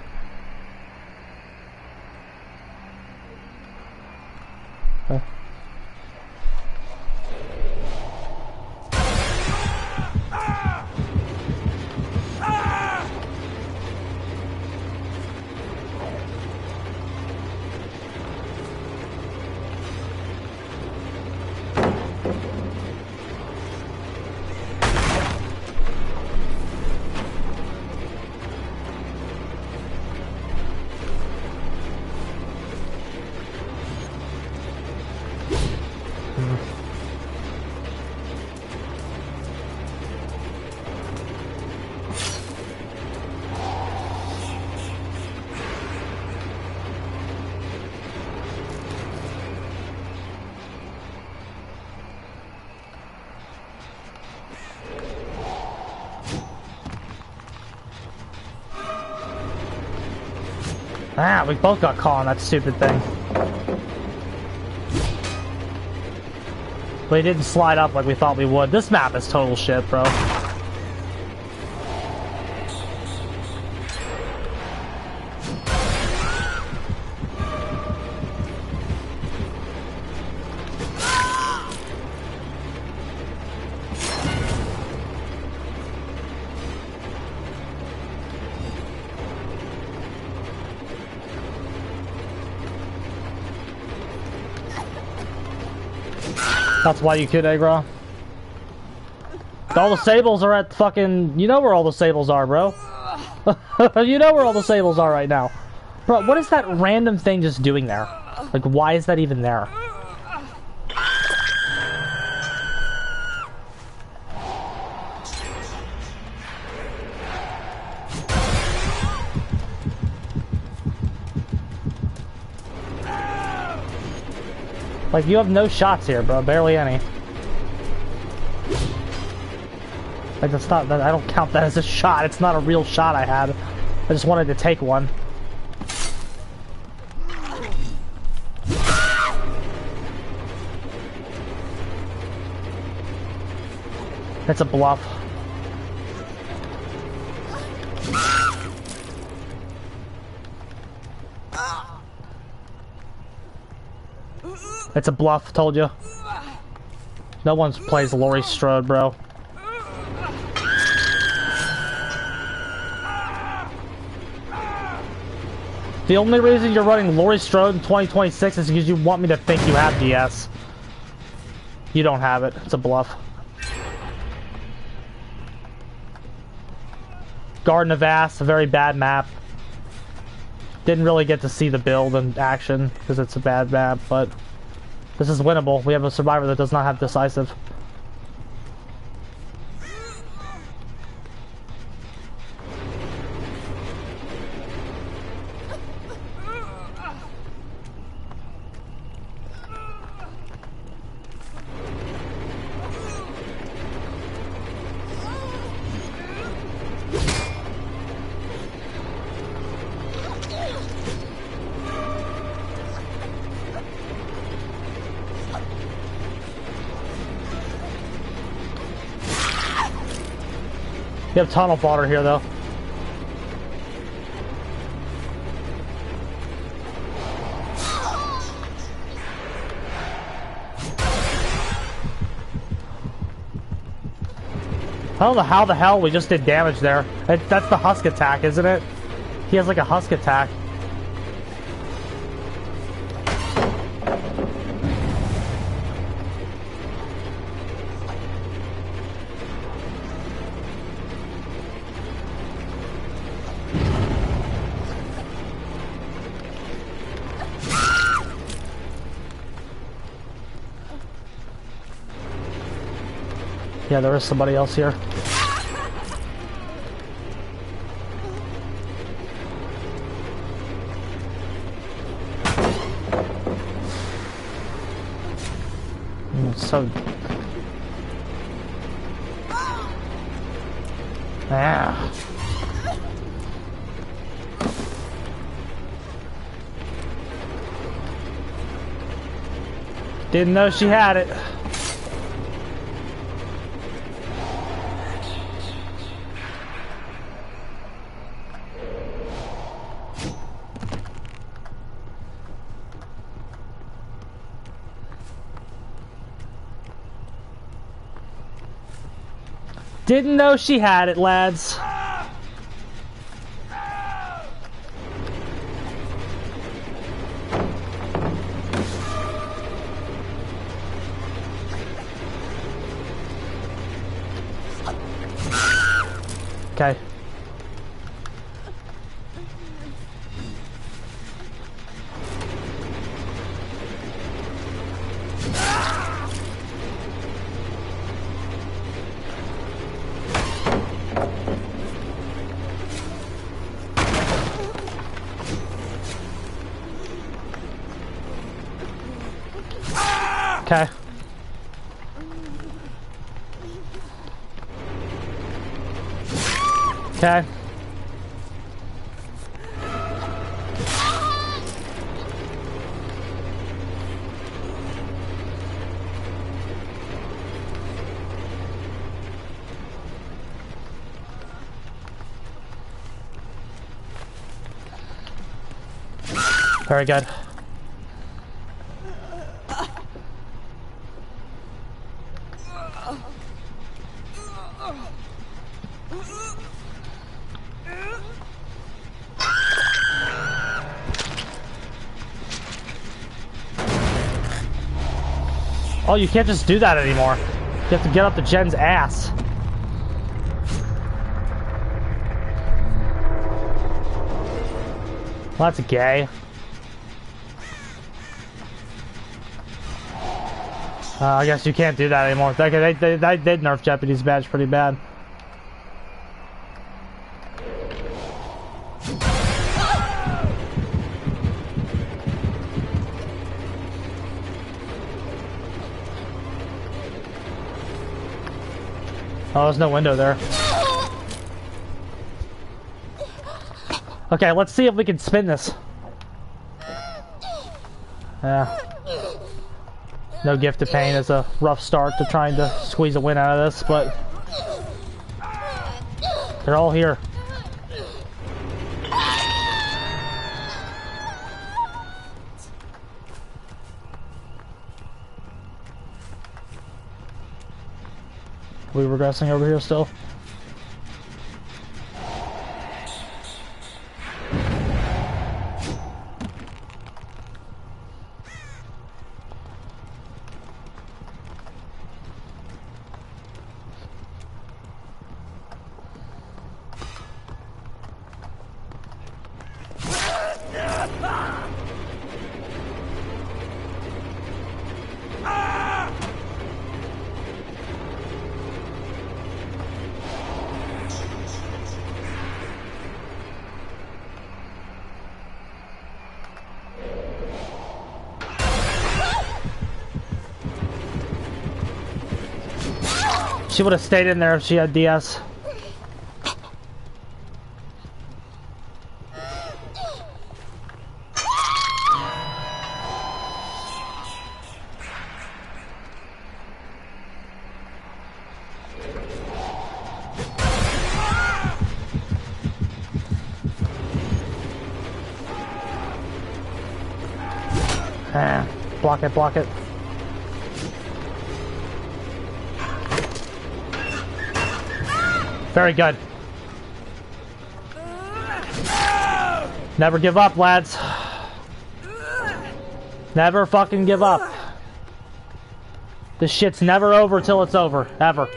Ah, we both got caught on that stupid thing. We didn't slide up like we thought we would. This map is total shit, bro. That's why you killed Agra. All the sables are at fucking... You know where all the sables are, bro. You know where all the sables are right now. Bro, what is that random thing just doing there? Like, why is that even there? Like, you have no shots here, bro. Barely any. Like, that's not... I don't count that as a shot. It's not a real shot I had. I just wanted to take one. It's a bluff. It's a bluff, told you. No one plays Laurie Strode, bro. The only reason you're running Laurie Strode in 2026 is because you want me to think you have DS. You don't have it. It's a bluff. Garden of Ass, a very bad map. Didn't really get to see the build in action because it's a bad map, but this is winnable. We have a survivor that does not have decisive. You have tunnel fodder here, though. I don't know how the hell we just did damage there. That's the husk attack, isn't it? He has like a husk attack. Yeah, there is somebody else here. So... Ah. Didn't know she had it. Didn't know she had it, lads. Okay. Okay. Okay. Very good. Oh, you can't just do that anymore. You have to get up to Jen's ass. Well, that's gay. I guess you can't do that anymore. They did nerf Jeopardy's badge pretty bad. Oh, there's no window there. Okay, let's see if we can spin this. Yeah. No gift of pain is a rough start to trying to squeeze a win out of this, but they're all here. Are we regressing over here still? She would have stayed in there if she had DS. Block it, block it. Very good. Never give up, lads. Never fucking give up. This shit's never over till it's over. Ever.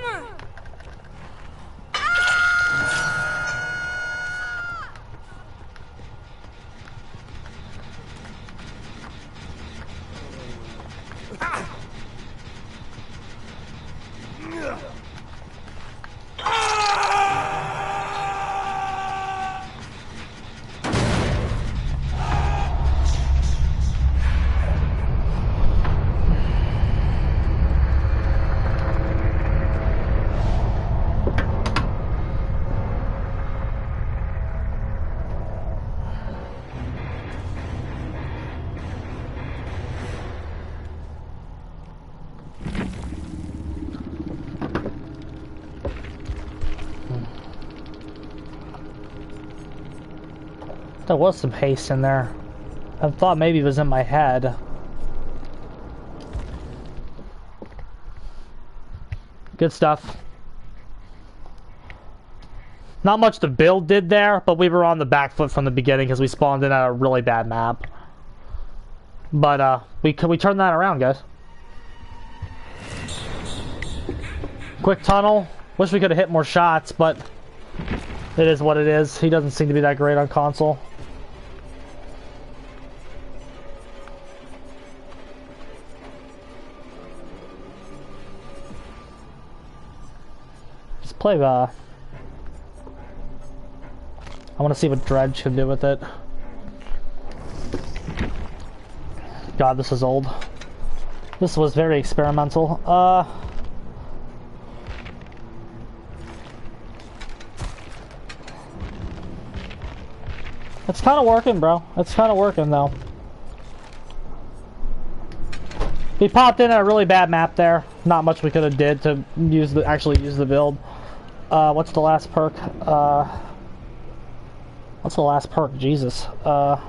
There was some haste in there. I thought maybe it was in my head. Good stuff. Not much the build did there, but we were on the back foot from the beginning because we spawned in at a really bad map. But we turned that around, guys. Quick tunnel. Wish we could have hit more shots, but it is what it is. He doesn't seem to be that great on console. Let's play I want to see what Dredge can do with it. God, this is old. This was very experimental. It's kind of working, bro. It's kind of working, though. We popped in a really bad map there. Not much we could have did to actually use the build. What's the last perk? What's the last perk? Jesus. I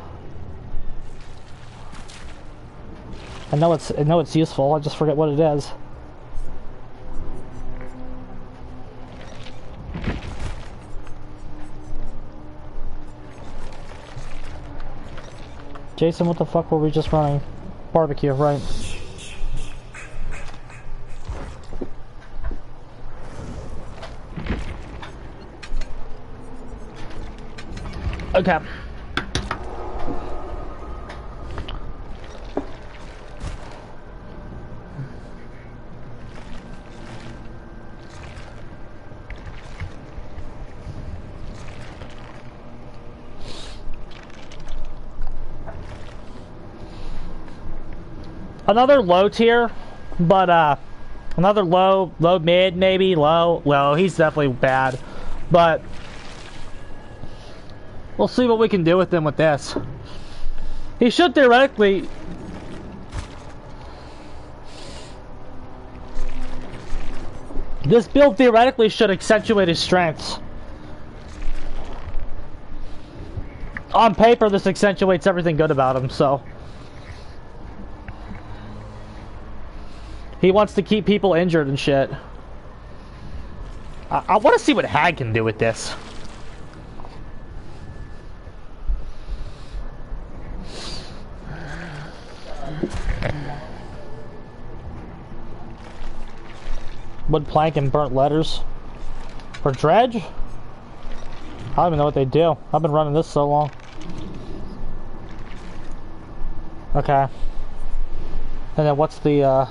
know it's useful. I just forget what it is. Jason, what the fuck were we just running? Barbecue, right? Okay. Another low tier, but another low mid maybe, low. He's definitely bad, but we'll see what we can do with him with this. He should theoretically. This build theoretically should accentuate his strengths. On paper, this accentuates everything good about him, so. He wants to keep people injured and shit. I want to see what Hag can do with this. Wood plank and burnt letters. For Dredge? I don't even know what they do. I've been running this so long. Okay. And then what's the,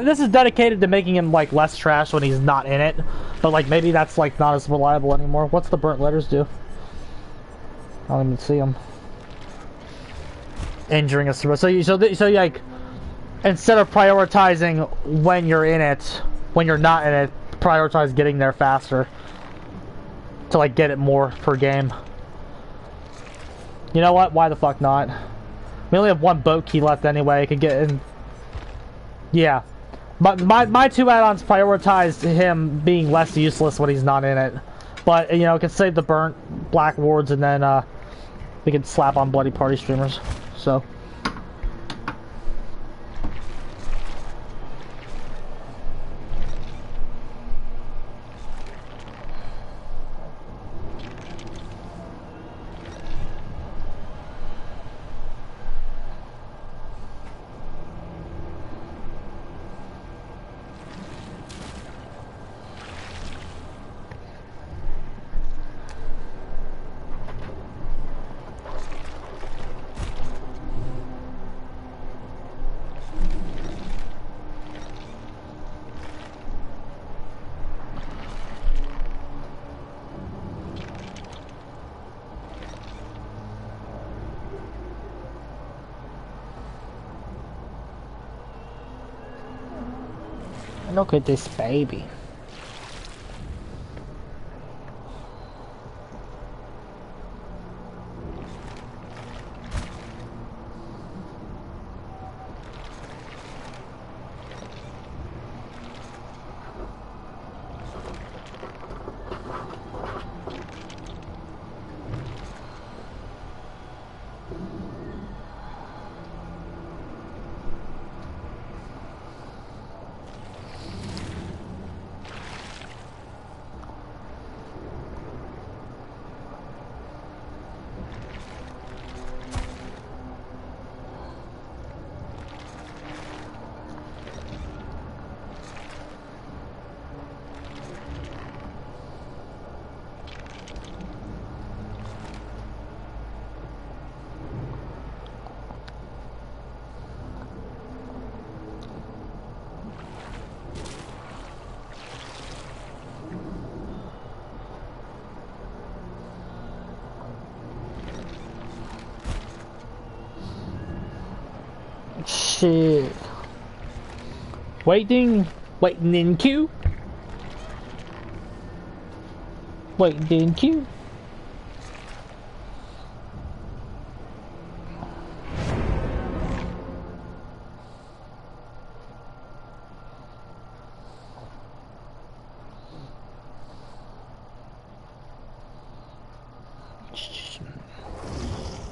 this is dedicated to making him like less trash when he's not in it, but like maybe that's like not as reliable anymore. What's the burnt letters do? I don't even see them. Injuring us. So like Instead of prioritizing when you're in it, when you're not in it, prioritize getting there faster to like get it more per game. You know what? Why the fuck not? We only have one boat key left anyway. I could get in. Yeah, but my two add-ons prioritized him being less useless when he's not in it. But you know, it can save the burnt black wards, and then we can slap on bloody party streamers. So. Look at this baby. Shit. Waiting in queue. Waiting in queue.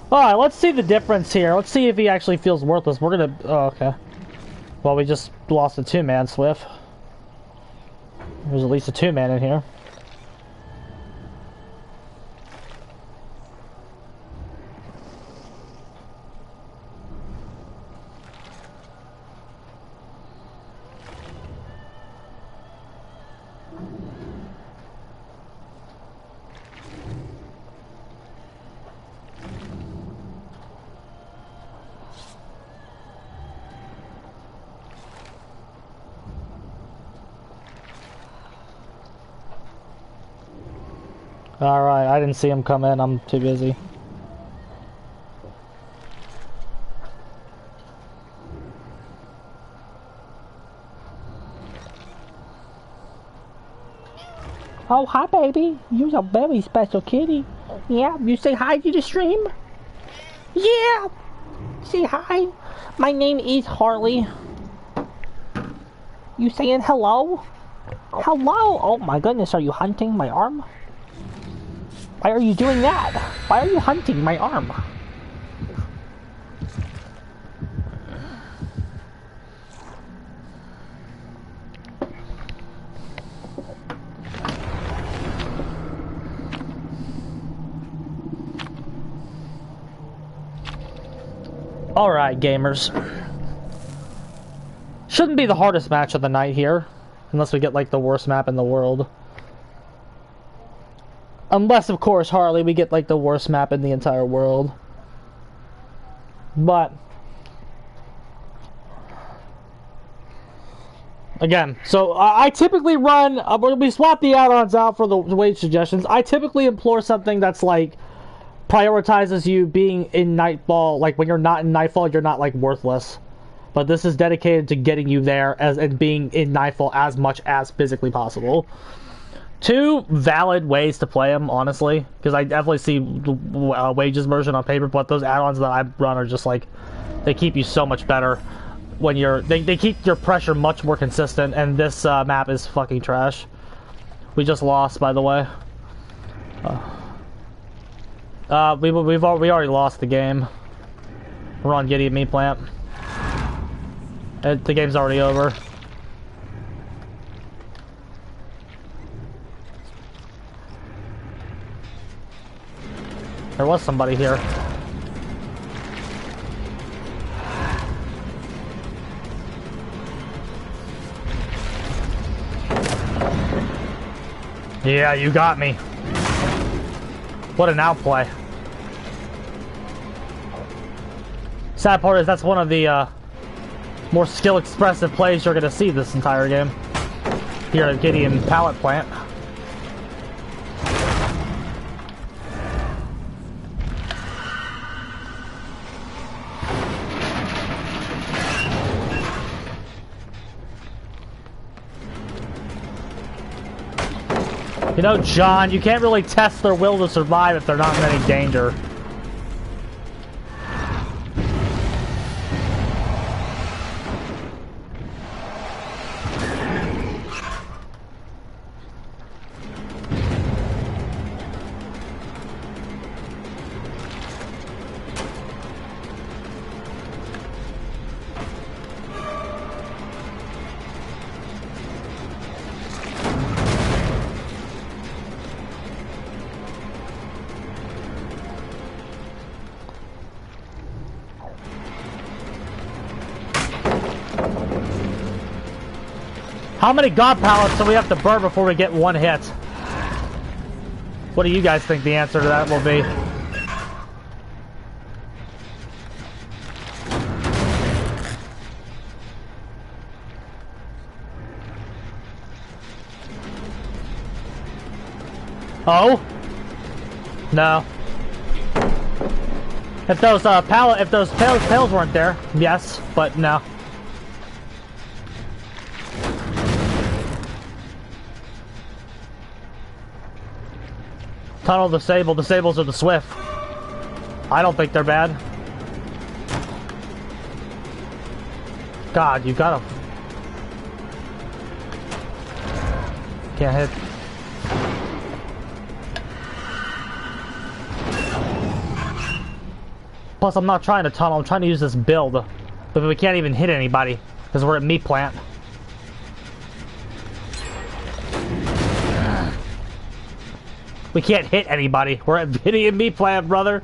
Alright, let's see the difference here. Let's see if he actually feels worthless. We're gonna... Oh, okay. Well, we just lost a two-man, Swift. There's at least a two-man in here. Alright, I didn't see him come in, I'm too busy. Oh, hi baby, you're a very special kitty. Yeah, you say hi to the stream? Yeah! Say hi. My name is Harley. You saying hello? Hello? Oh my goodness, are you hunting my arm? Why are you doing that? Why are you hunting my arm? Alright, gamers. Shouldn't be the hardest match of the night here. Unless we get, like, the worst map in the world. Unless, of course, Harley, we get, like, the worst map in the entire world. But... Again, so I typically run... we swap the add-ons out for the wage suggestions. I typically implore something that's, like... prioritizes you being in Nightfall. Like, when you're not in Nightfall, you're not, like, worthless. But this is dedicated to getting you there as and being in Nightfall as much as physically possible. Two valid ways to play them, honestly, because I definitely see Wages version on paper, but those add-ons that I run are just like, they keep you so much better when you're, they keep your pressure much more consistent, and this map is fucking trash. We just lost, by the way. We already lost the game. We're on Gideon Meat Plant. The game's already over. There was somebody here. Yeah, you got me. What an outplay. Sad part is that's one of the more skill-expressive plays you're going to see this entire game. Here at Gideon Pallet Plant. You know, John, you can't really test their will to survive if they're not in any danger. How many God pallets do we have to burn before we get one hit? What do you guys think the answer to that will be? Oh? No. If those pails weren't there, yes, but no. Tunnel disabled. Disables are the swift. I don't think they're bad. God, you gotta... Can't hit. Plus, I'm not trying to tunnel. I'm trying to use this build. But we can't even hit anybody. Because we're at Meat Plant. We can't hit anybody. We're at Gideon Meat Plant, brother.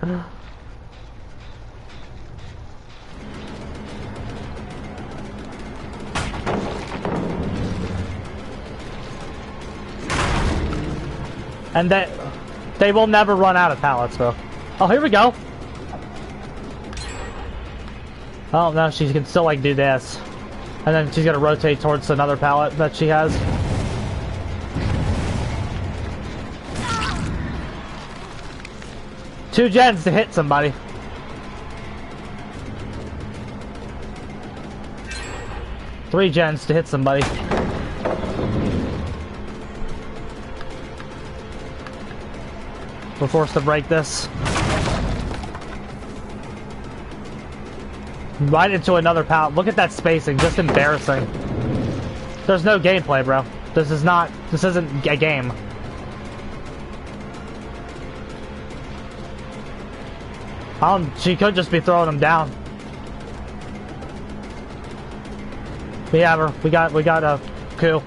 And they will never run out of pallets, bro. Oh, here we go. Oh, no, she can still, like, do this. And then she's gonna rotate towards another pallet that she has. Two gens to hit somebody. Three gens to hit somebody. We're forced to break this. Right into another pallet. Look at that spacing. Just embarrassing. There's no gameplay, bro. This isn't a game. She could just be throwing them down. We have her. We got a coup.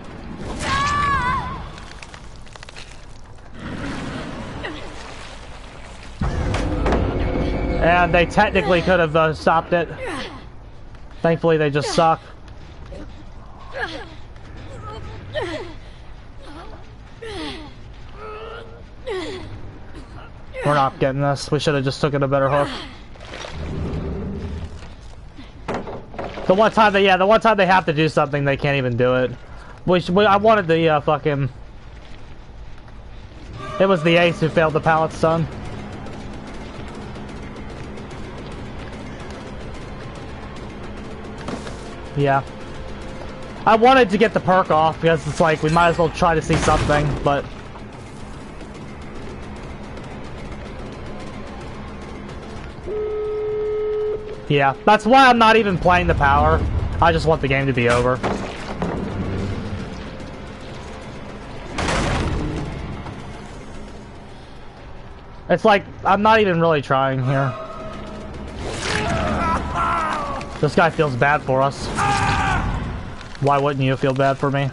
And they technically could have stopped it. Thankfully, they just suck. We're not getting this. We should have just taken a better hook. The one time they have to do something, they can't even do it. I wanted the fucking... It was the ace who failed the pallet stun. Yeah. I wanted to get the perk off because it's like we might as well try to see something, but... Yeah, that's why I'm not even playing the power. I just want the game to be over. It's like, I'm not even really trying here. This guy feels bad for us. Why wouldn't you feel bad for me?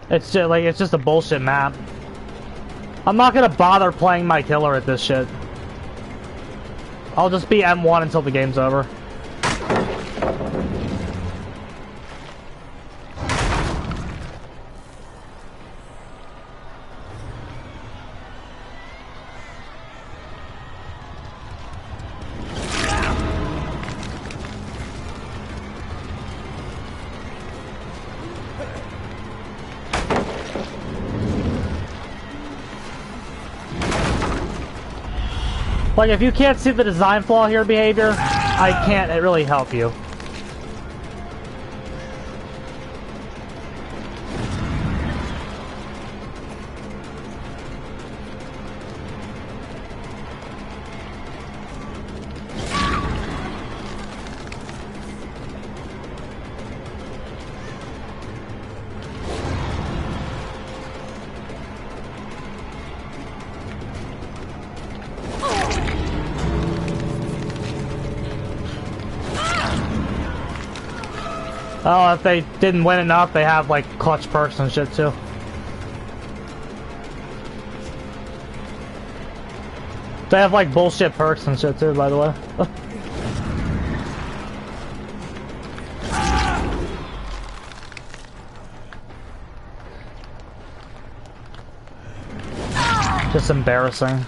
It's just like, it's just a bullshit map. I'm not gonna bother playing my killer at this shit. I'll just be M1 until the game's over. Like, if you can't see the design flaw here, behavior, I can't really help you. Oh, if they didn't win enough, they have, like, clutch perks and shit, too. They have, like, bullshit perks and shit, too, by the way. Just embarrassing.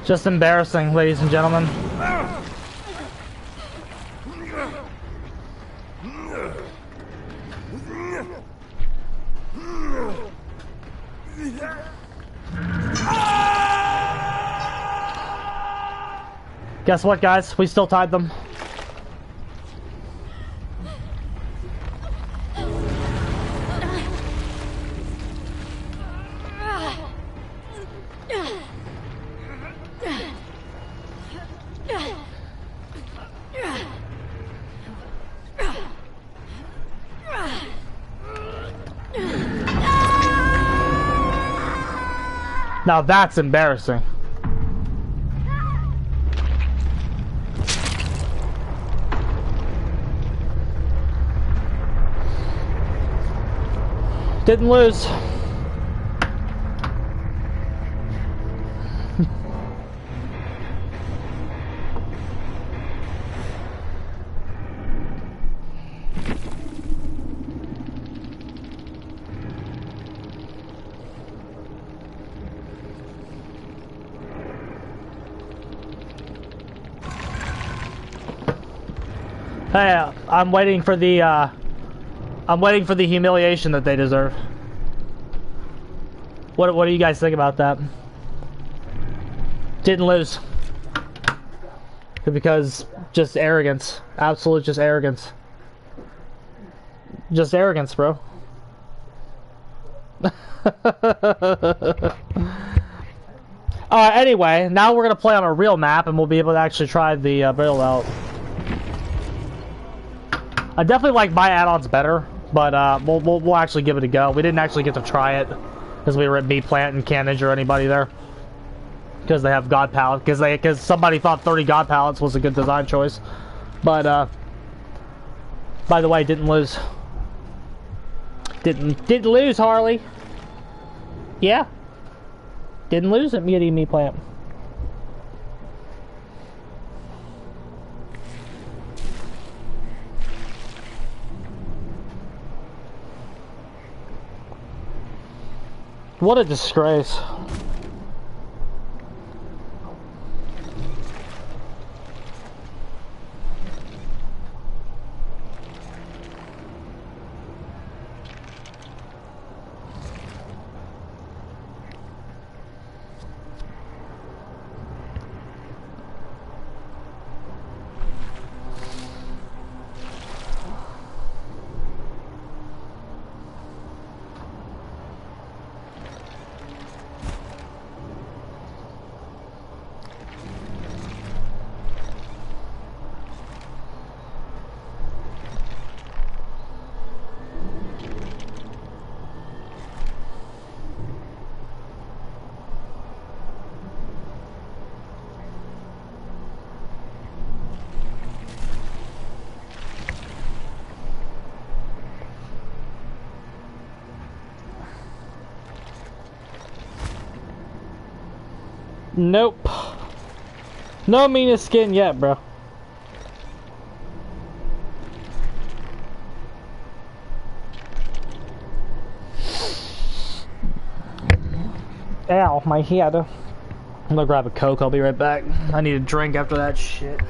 Just embarrassing, ladies and gentlemen. Guess what, guys? We still tied them. Now that's embarrassing. Didn't lose. Hey, I'm waiting for the humiliation that they deserve. What do you guys think about that? Didn't lose. Because just arrogance. Absolute just arrogance. Just arrogance, bro. Anyway, now we're gonna play on a real map and we'll be able to actually try the build out. I definitely like my add-ons better, But we'll actually give it a go. We didn't actually get to try it because we were at meat plant and can't injure anybody there because they have god pallet because somebody thought 30 god pallets was a good design choice. But by the way, didn't lose. Didn't lose, Harley. Yeah. Didn't lose at meat plant. What a disgrace. Nope. No meanest skin yet, bro. Ow, my head. I'm gonna grab a Coke, I'll be right back. I need a drink after that shit.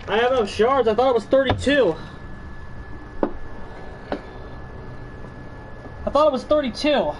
I have no shards. I thought it was 32. I thought it was 32.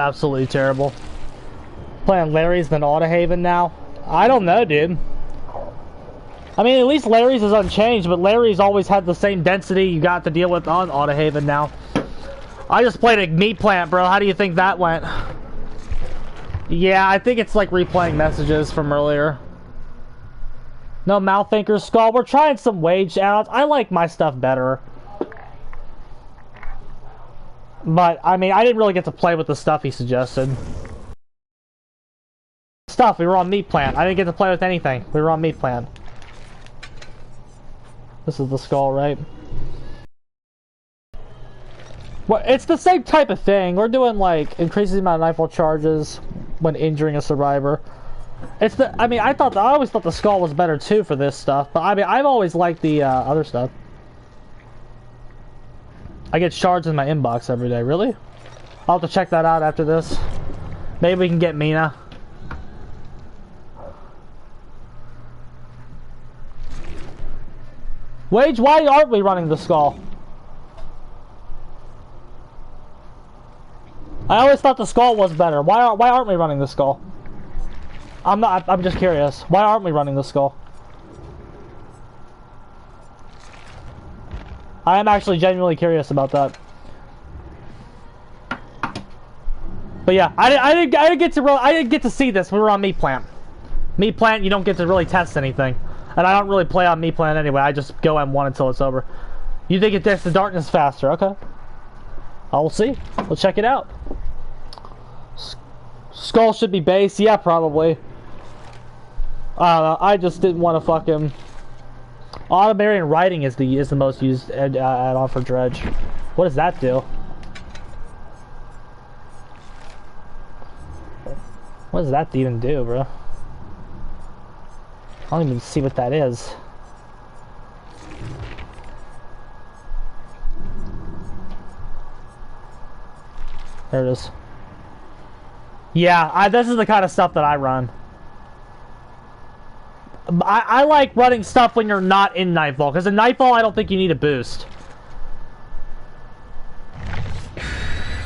Absolutely terrible. Playing Larry's than Autohaven now? I don't know, dude. I mean, at least Larry's is unchanged, but Larry's always had the same density you got to deal with on Autohaven now. I just played a meat plant, bro. How do you think that went? Yeah, I think it's like replaying messages from earlier. No Mouththinker's Skull. We're trying some wage outs. I like my stuff better. But, I mean, I didn't really get to play with the stuff he suggested. Stuff, we were on meat plant. I didn't get to play with anything. We were on meat plant. This is the skull, right? Well, it's the same type of thing. We're doing, like, increases the amount of nightfall charges when injuring a survivor. It's the, I mean, I always thought the skull was better, too, for this stuff. But, I mean, I've always liked the, other stuff. I get shards in my inbox every day. Really? I'll have to check that out after this. Maybe we can get Mina. Wage, why aren't we running the skull? I always thought the skull was better. Why aren't we running the skull? I'm just curious. Why aren't we running the skull? I am actually genuinely curious about that. But yeah, I didn't get to see this. We were on Meat Plant. Meat Plant, you don't get to really test anything, and I don't really play on Meat Plant anyway. I just go M1 until it's over. You think it takes the darkness faster? Okay. I'll see. We'll check it out. Skull should be base. Yeah, probably. I just didn't want to fucking. Automating writing is the most used add-on for Dredge. What does that do? What does that even do, bro? I don't even see what that is. There it is. Yeah, this is the kind of stuff that I run. I like running stuff when you're not in Nightfall, because in Nightfall I don't think you need a boost.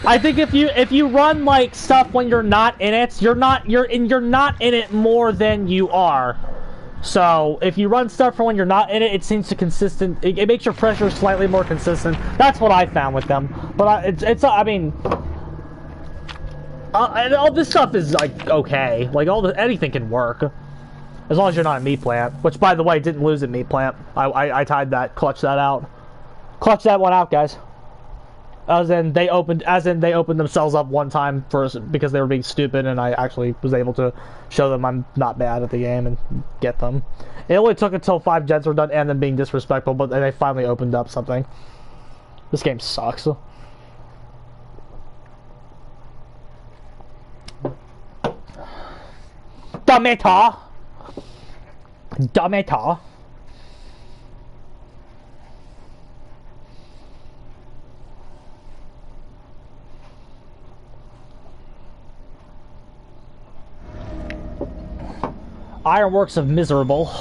I think if you run like stuff when you're not in it, you're not in it more than you are. So if you run stuff for when you're not in it, it seems to consistent. It makes your pressure slightly more consistent. That's what I found with them. But I mean, all this stuff is like okay. Like anything can work. As long as you're not a Meat Plant, which by the way didn't lose at Meat Plant. I tied that, clutched that out, clutched that one out, guys. As in they opened themselves up one time first because they were being stupid, and I actually was able to show them I'm not bad at the game and get them. It only took until 5 gens were done and them being disrespectful, but they finally opened up something. This game sucks. Dameta. Dameta. Ironworks of Miserable.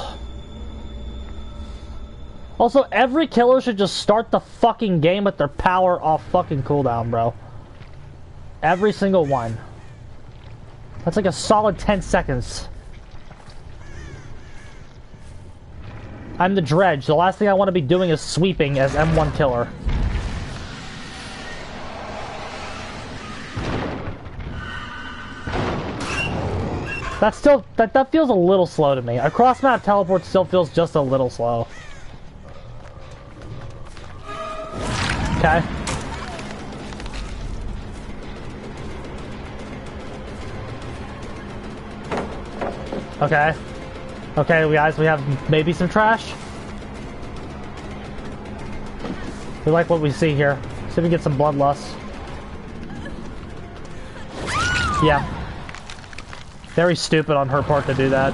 Also, every killer should just start the fucking game with their power off fucking cooldown, bro. Every single one. That's like a solid 10 seconds. I'm the Dredge. The last thing I want to be doing is sweeping as M1 killer. That's still, that feels a little slow to me. A cross-map teleport still feels just a little slow. Okay. Okay. Okay, guys, we have maybe some trash. We like what we see here. See if we can get some bloodlust. Yeah. Very stupid on her part to do that.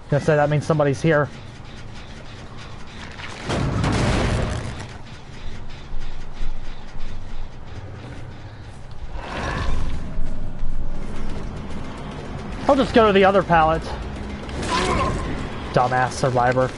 Gonna say that means somebody's here. I'll just go to the other pallet. Dumbass survivor.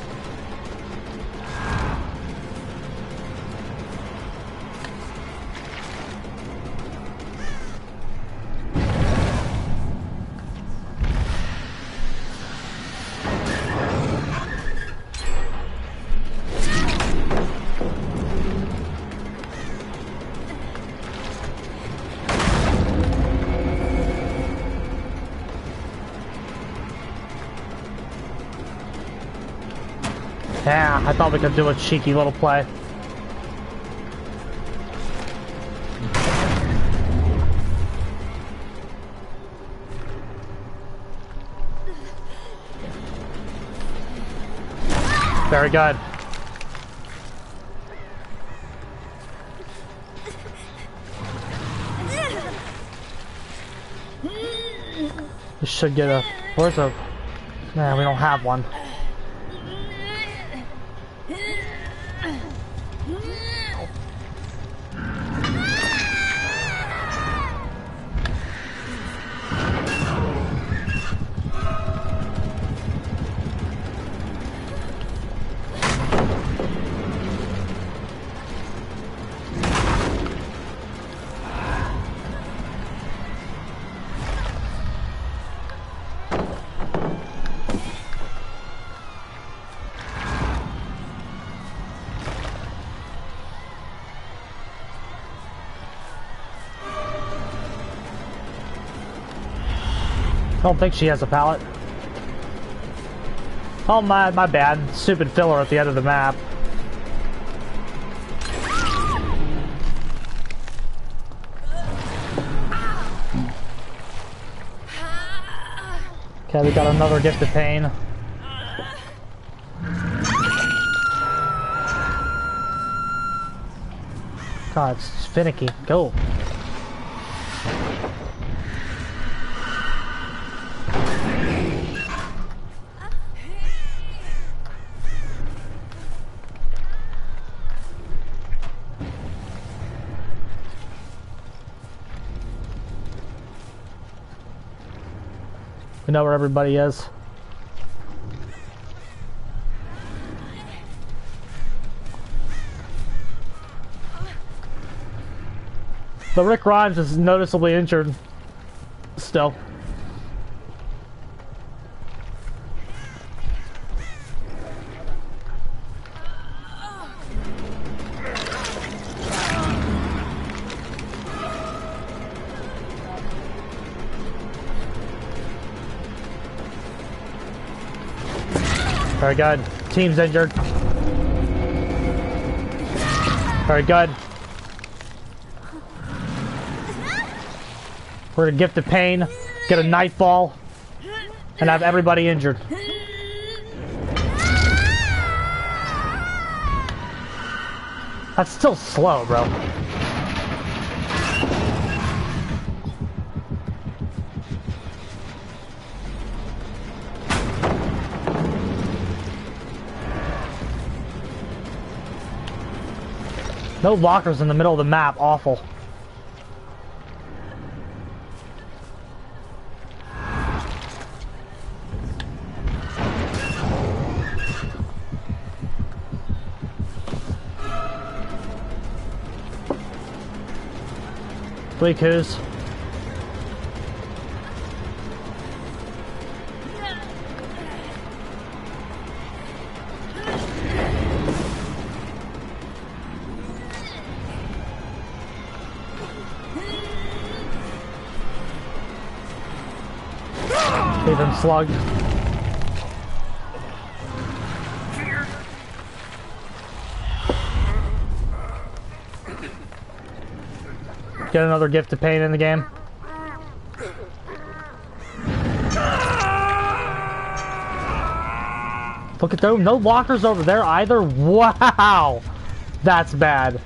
Yeah, I thought we could do a cheeky little play. Very good. We should get a... Where's a... Nah, we don't have one. Don't think she has a pallet. Oh, my bad. Stupid filler at the end of the map. Okay, we got another gift of pain. God, it's finicky. Go. We know where everybody is. The Rick Grimes is noticeably injured still. Very good. Team's injured. Very good. We're gonna gift of pain, get a nightfall, and have everybody injured. That's still slow, bro. No lockers in the middle of the map, awful. Bleak who's? Leave him slugged. Get another gift of pain in the game. Look at those, no lockers over there either. Wow, that's bad.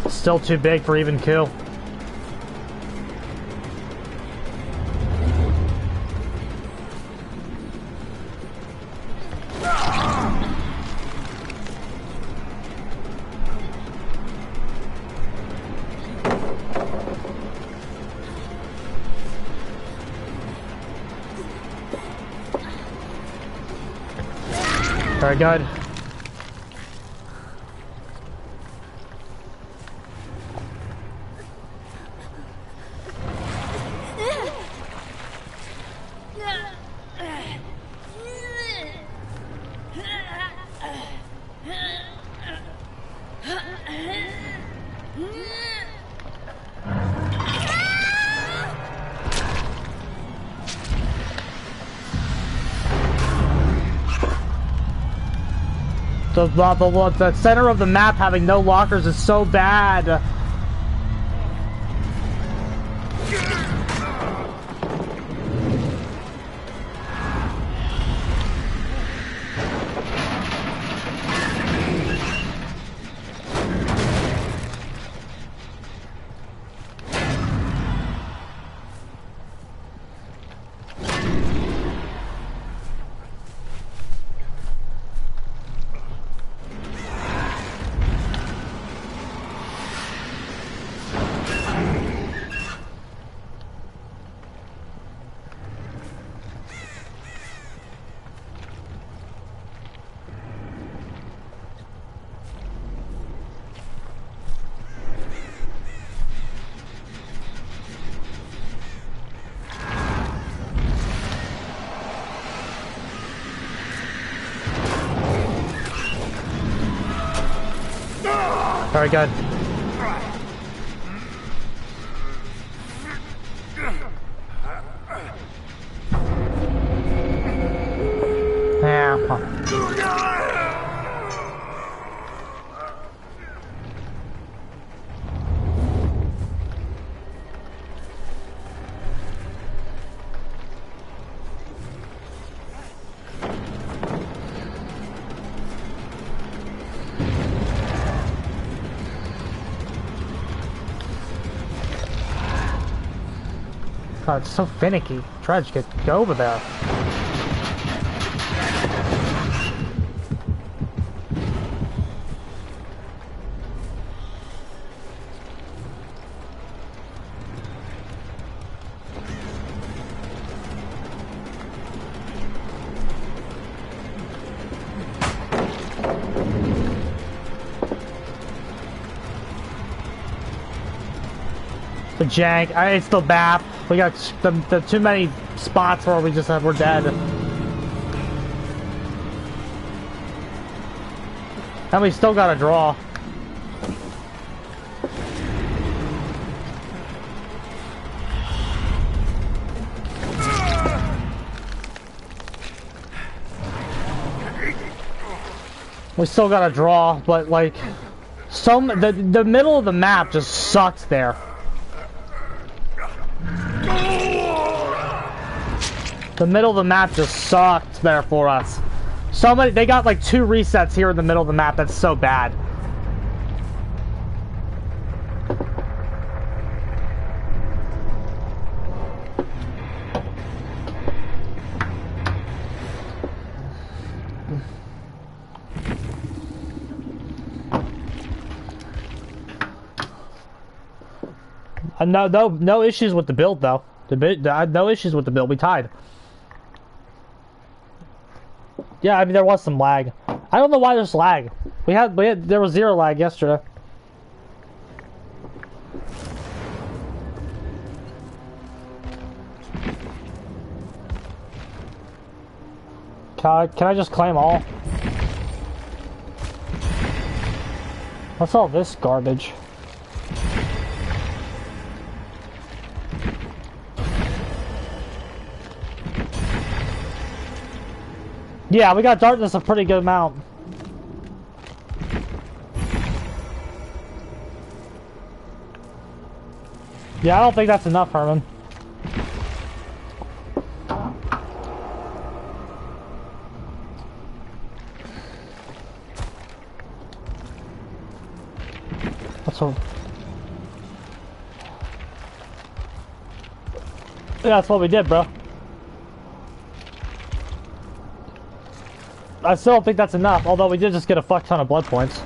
Still too big for even kill. Very good. The center of the map having no lockers is so bad. very good. Yeah. God, it's so finicky. Try to go over there. The jank. It's the map. We got the too many spots where we just said we're dead. And we still got a draw. We still got a draw, but like, the middle of the map just sucks there. The middle of the map just sucked there for us. They got like 2 resets here in the middle of the map. That's so bad. No issues with the build though. No issues with the build. We tied. Yeah, I mean there was some lag. I don't know why there's lag. There was 0 lag yesterday. Can I just claim all? What's all this garbage? Yeah, we got darkness a pretty good amount. Yeah, I don't think that's enough, Herman. Yeah, that's what we did, bro. I still don't think that's enough, although we did just get a fuck ton of blood points.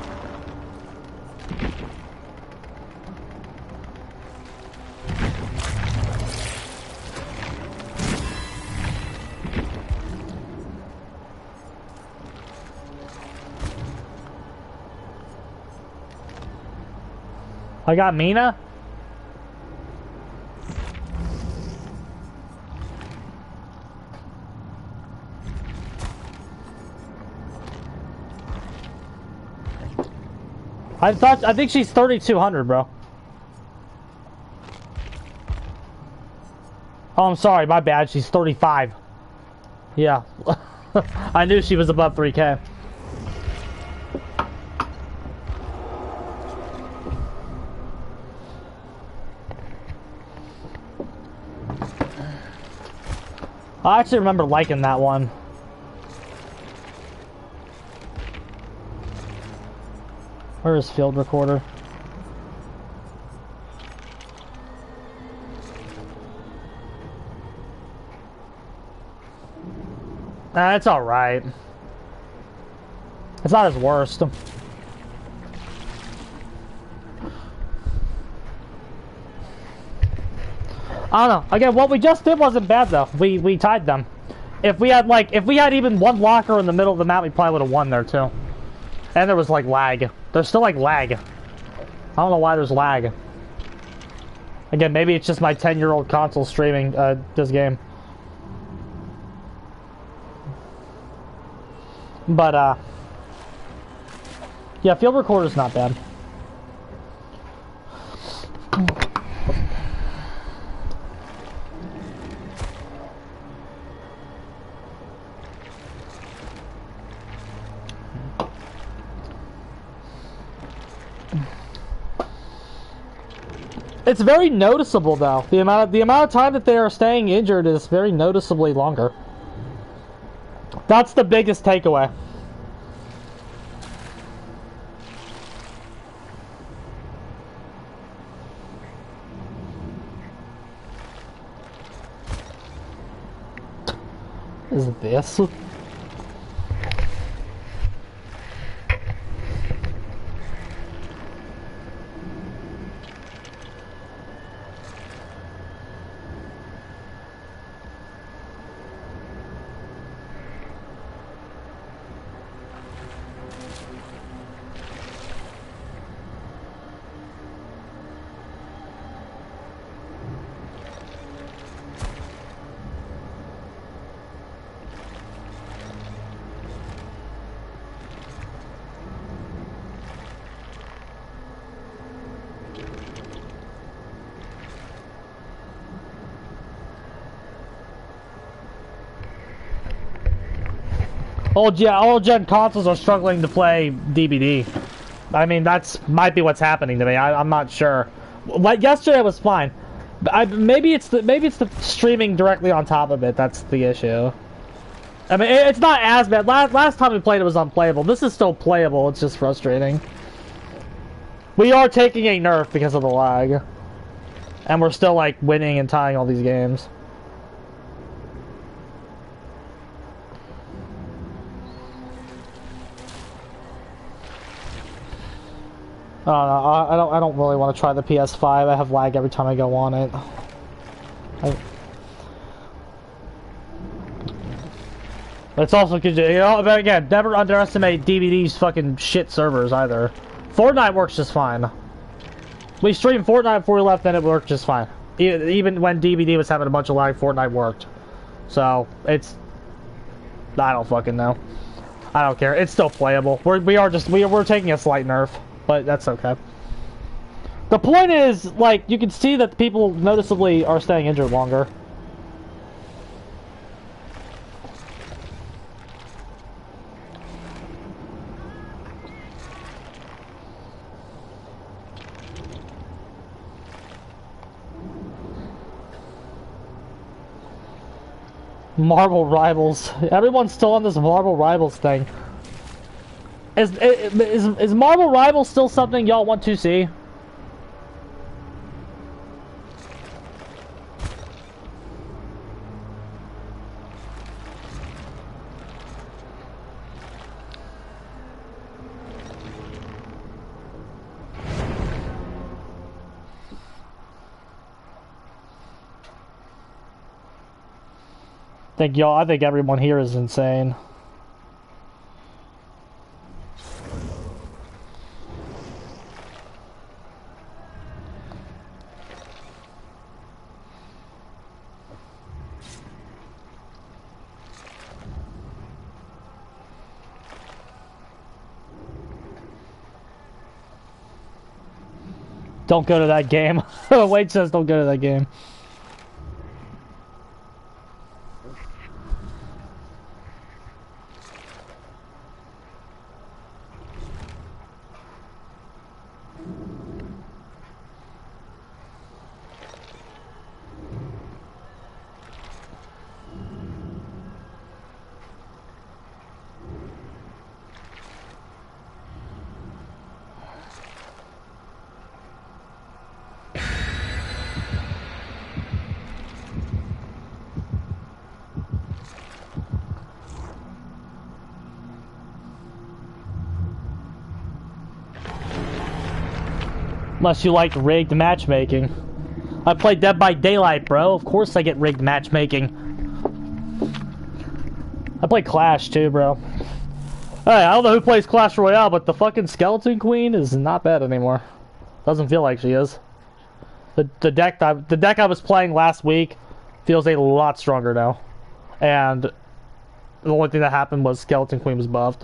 I got Mina? I think she's 3,200, bro. Oh, I'm sorry, my bad. She's 35. Yeah. I knew she was above 3K. I actually remember liking that one. Where is field recorder? Nah, it's alright. It's not his worst. I don't know. Again, what we just did wasn't bad though. We tied them. If we had even one locker in the middle of the map, we probably would have won there too. And there was like lag. There's still like lag. I don't know why there's lag. Again, maybe it's just my 10-year-old console streaming this game. But yeah, field recorder's not bad. It's very noticeable though. The amount of time that they are staying injured is very noticeably longer. That's the biggest takeaway. Is this? Old gen consoles are struggling to play DVD. I mean, might be what's happening to me. I'm not sure. Like yesterday was fine. Maybe it's the streaming directly on top of it. That's the issue. I mean, it's not as bad. Last time we played it was unplayable. This is still playable. It's just frustrating. We are taking a nerf because of the lag, and we're still like winning and tying all these games. Oh, no, I don't really want to try the PS5. I have lag every time I go on it. It's also because, you know, but again, never underestimate DVD's fucking shit servers either. Fortnite works just fine. We streamed Fortnite before we left, and it worked just fine. Even when DVD was having a bunch of lag, Fortnite worked. So it's, I don't fucking know. I don't care. It's still playable. We're taking a slight nerf. But that's okay. The point is, like, you can see that people noticeably are staying injured longer. Marvel Rivals. Everyone's still on this Marvel Rivals thing. Is Marvel Rivals still something y'all want to see? I think everyone here is insane. Don't go to that game. Wade says don't go to that game. Unless you like rigged matchmaking. I play Dead by Daylight, bro. Of course I get rigged matchmaking. I play Clash too, bro. Hey, I don't know who plays Clash Royale, but the fucking Skeleton Queen is not bad anymore. Doesn't feel like she is. The deck I was playing last week feels a lot stronger now. And the only thing that happened was Skeleton Queen was buffed.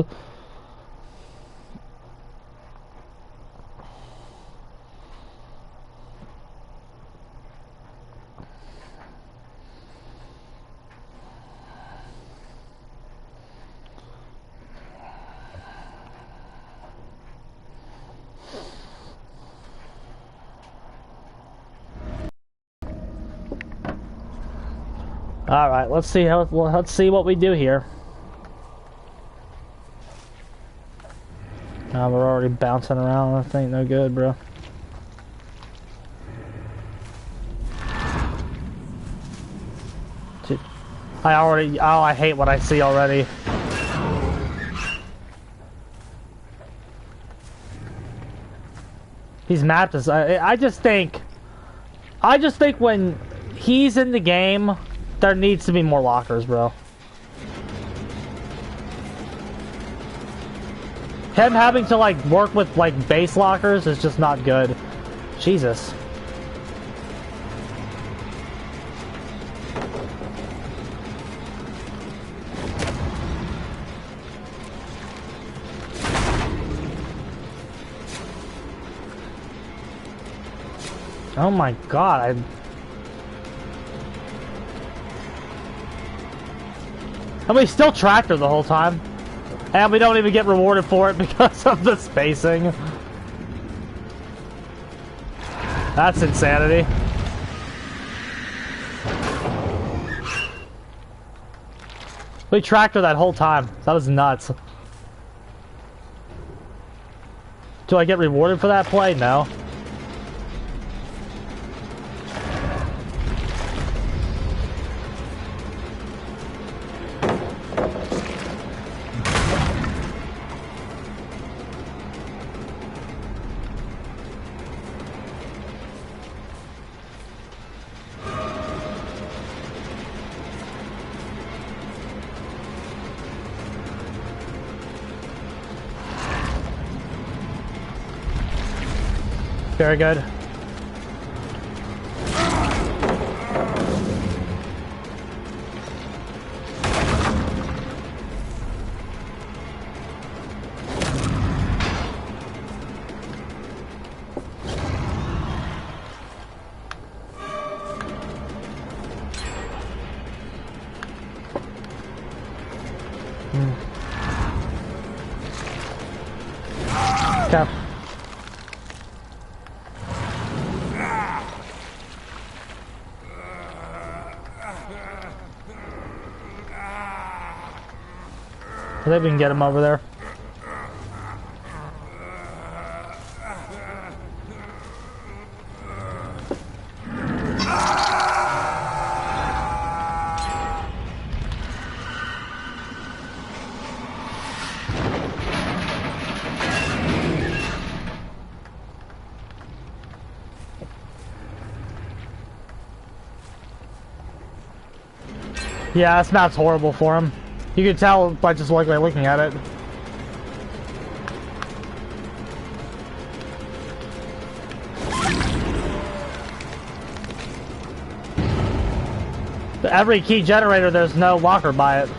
All right, let's see what we do here. We're already bouncing around. That ain't no good, bro. I hate what I see already. He's mapped us. I just think when he's in the game, there needs to be more lockers, bro. Him having to like work with like base lockers is just not good. Jesus. Oh my god, and we still tracked her the whole time. And we don't even get rewarded for it because of the spacing. That's insanity. We tracked her that whole time. That was nuts. Do I get rewarded for that play? No. Very good. Okay. I think we can get him over there. Yeah, this map's horrible for him. You can tell by just looking at it. Every key generator, there's no locker by it.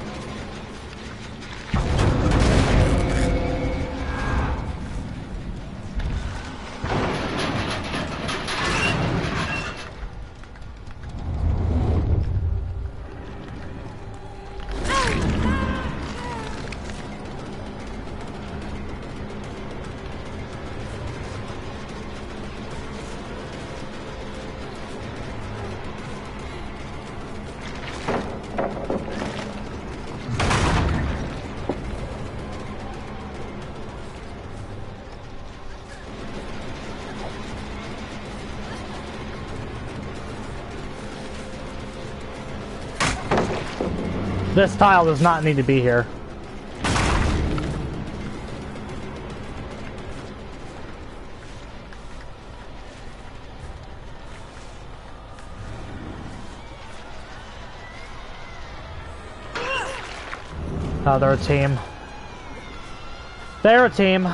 This tile does not need to be here. Oh, they're a team. They're a team.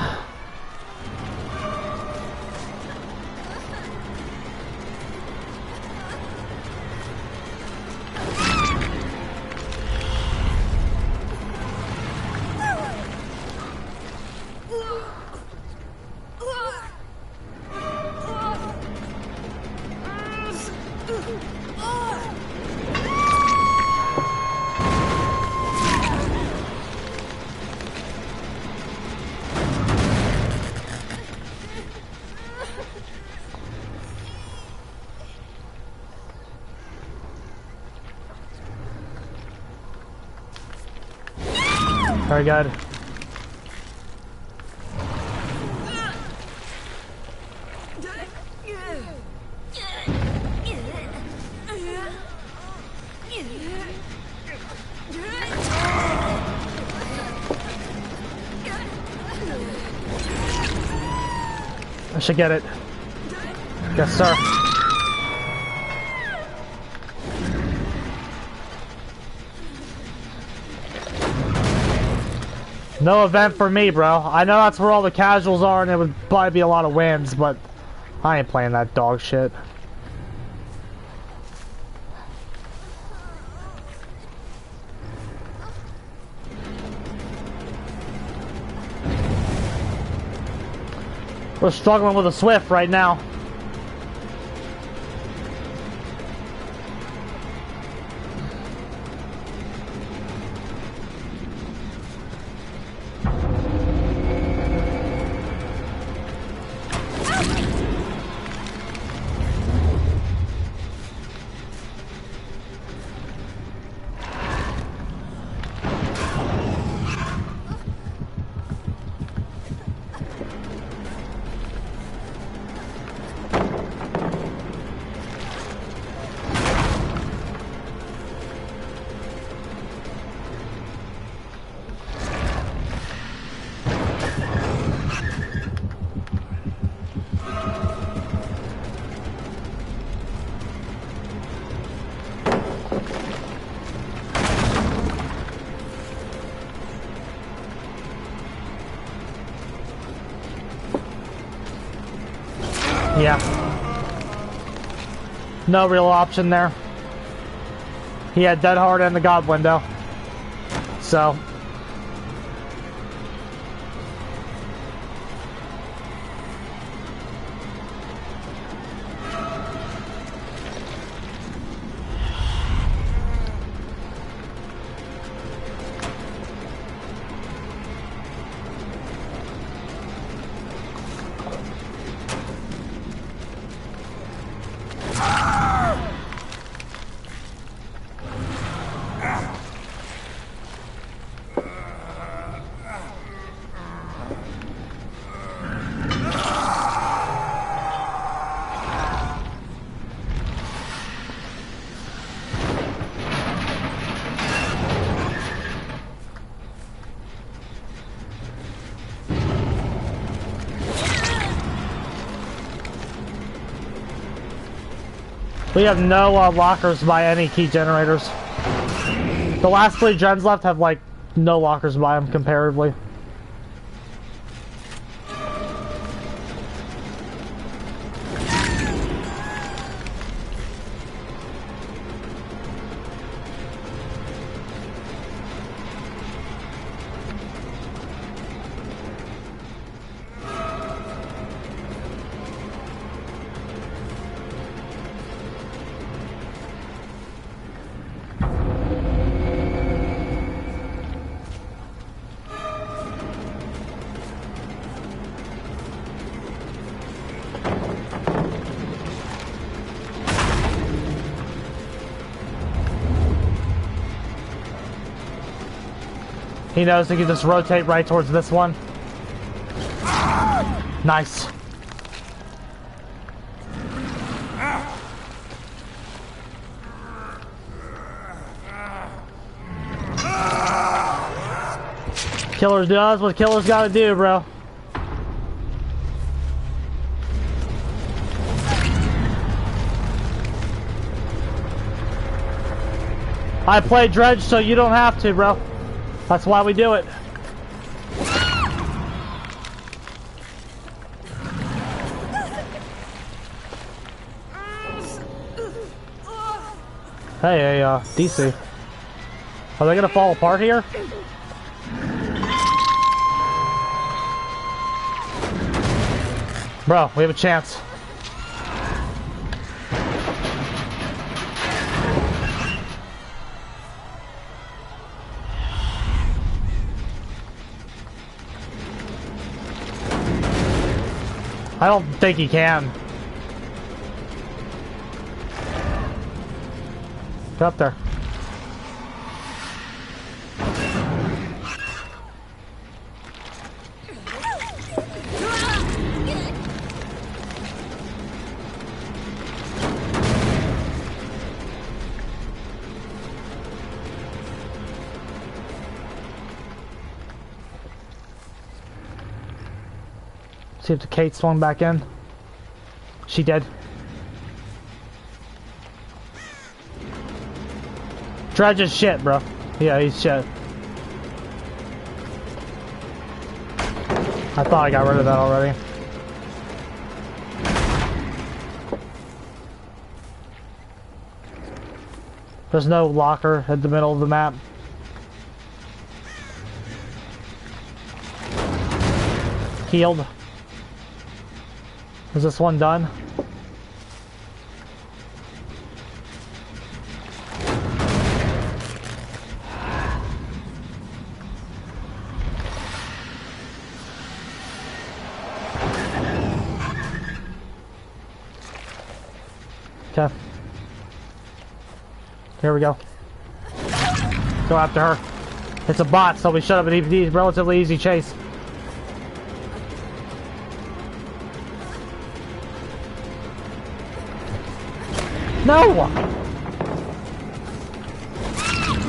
Very good. I should get it. Yes, sir. No event for me, bro. I know that's where all the casuals are, and it would probably be a lot of wins, but I ain't playing that dog shit. We're struggling with a Swift right now. Yeah. No real option there. He had Dead Hard and the God Window. So. We have no lockers by any key generators. The last 3 gens left have like no lockers by them comparatively. He knows he can just rotate right towards this one. Nice. Killer does what killers gotta do, bro. I play Dredge so you don't have to, bro. That's why we do it. Hey, DC. Are they gonna fall apart here? Bro, we have a chance. I don't think he can. Get up there. See if the Kate swung back in. She did. Dredge is shit, bro. Yeah, he's shit. I thought I got rid of that already. There's no locker at the middle of the map. Healed. Is this one done? Okay. Here we go. Go after her. It's a bot, so we should have a relatively easy chase. No!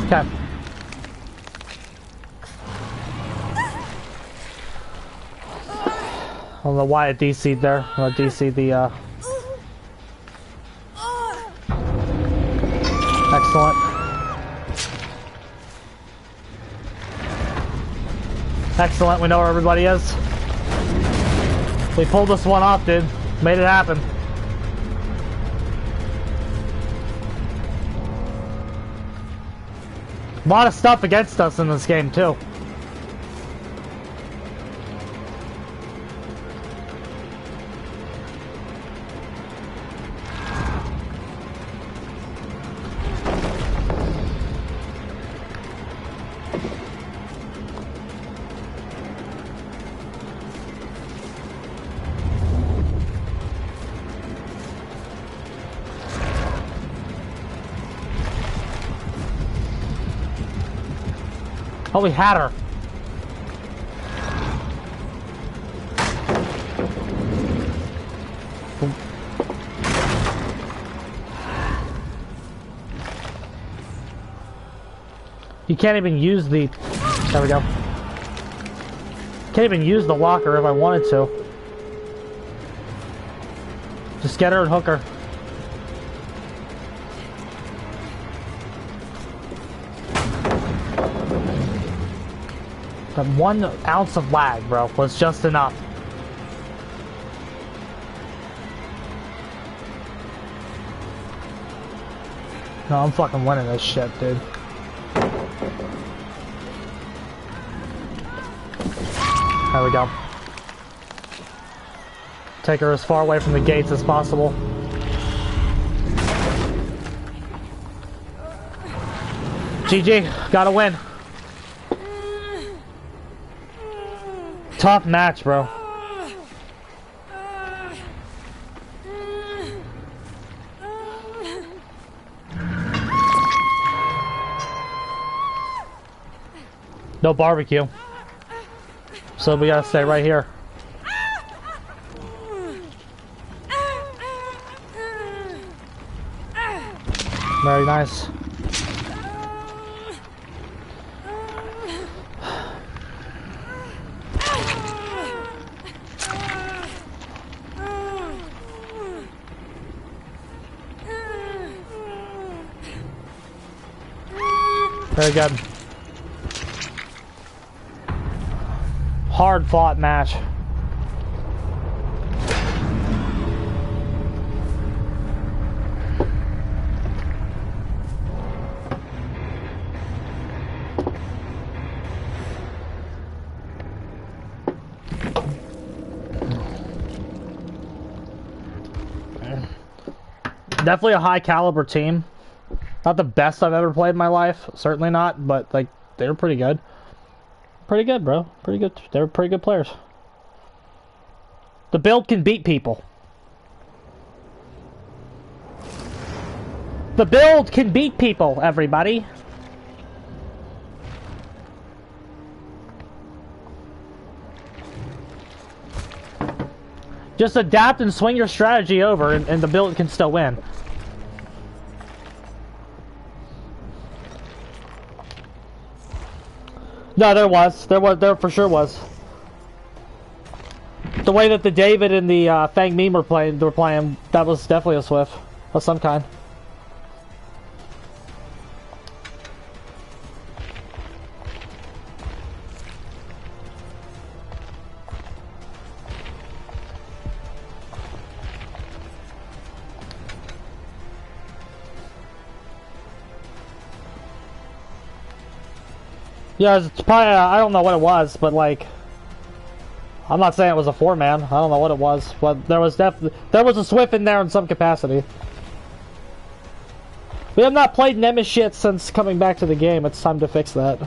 Okay. I don't know why it DC'd there. I'll DC the, Excellent. Excellent, we know where everybody is. We pulled this one off, dude. Made it happen. A lot of stuff against us in this game, too. Oh, we had her. You can't even use the... There we go. Can't even use the locker if I wanted to. Just get her and hook her. That 1 ounce of lag, bro, was just enough. No, I'm fucking winning this shit, dude. There we go. Take her as far away from the gates as possible. GG, gotta win. Tough match, bro. No barbecue. So we gotta stay right here. Very nice. Very good. Hard fought match. Definitely a high caliber team. Not the best I've ever played in my life, certainly not, but like they were pretty good. Pretty good, bro. Pretty good. They were pretty good players. The build can beat people. The build can beat people, everybody. Just adapt and swing your strategy over, and the build can still win. No, there for sure was. The The way that the David and the Fang meme were playing, that was definitely a Swift of some kind. Yeah, it's probably, I don't know what it was, but like, I'm not saying it was a 4-man. I don't know what it was, but there was a Swift in there in some capacity. We have not played Nemesis shit since coming back to the game. It's time to fix that.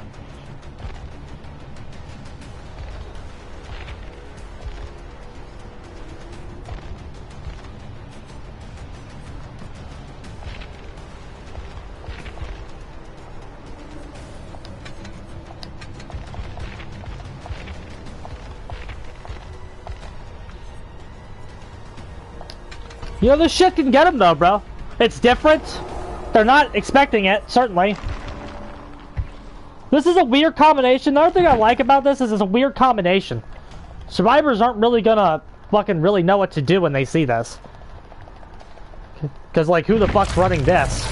You know, this shit can get them though, bro. It's different. They're not expecting it, certainly. This is a weird combination. Another thing I like about this is it's a weird combination. Survivors aren't really gonna fucking really know what to do when they see this. Because, like, who the fuck's running this?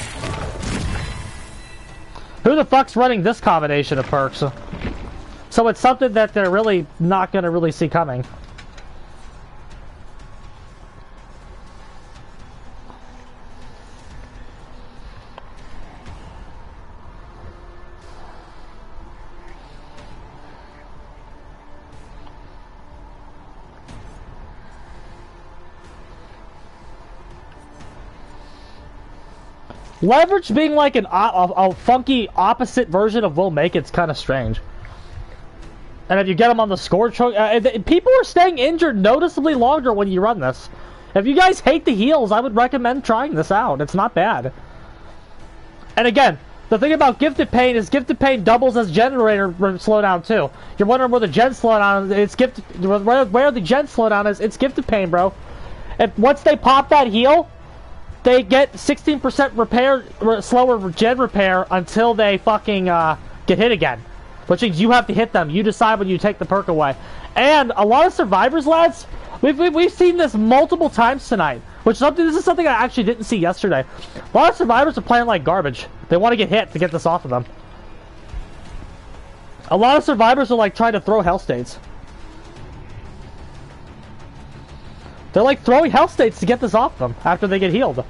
Who the fuck's running this combination of perks? So it's something that they're really not gonna really see coming. Leverage being like a funky opposite version of Will Make It's kind of strange. And if you get them on the score people are staying injured noticeably longer when you run this. If you guys hate the heals, I would recommend trying this out. It's not bad. And again, the thing about Gifted Pain is Gifted Pain doubles as generator slowdown too. You're wondering where the gen slowdown is. Where the gen slowdown is. It's Gifted Pain, bro. If once they pop that heal, they get 16% repair, slower gen repair until they fucking get hit again. Which means you have to hit them. You decide when you take the perk away. And a lot of survivors, lads, we've seen this multiple times tonight. This is something I actually didn't see yesterday. A lot of survivors are playing like garbage. They want to get hit to get this off of them. A lot of survivors are like trying to throw hell states. They're like throwing hell states to get this off them after they get healed.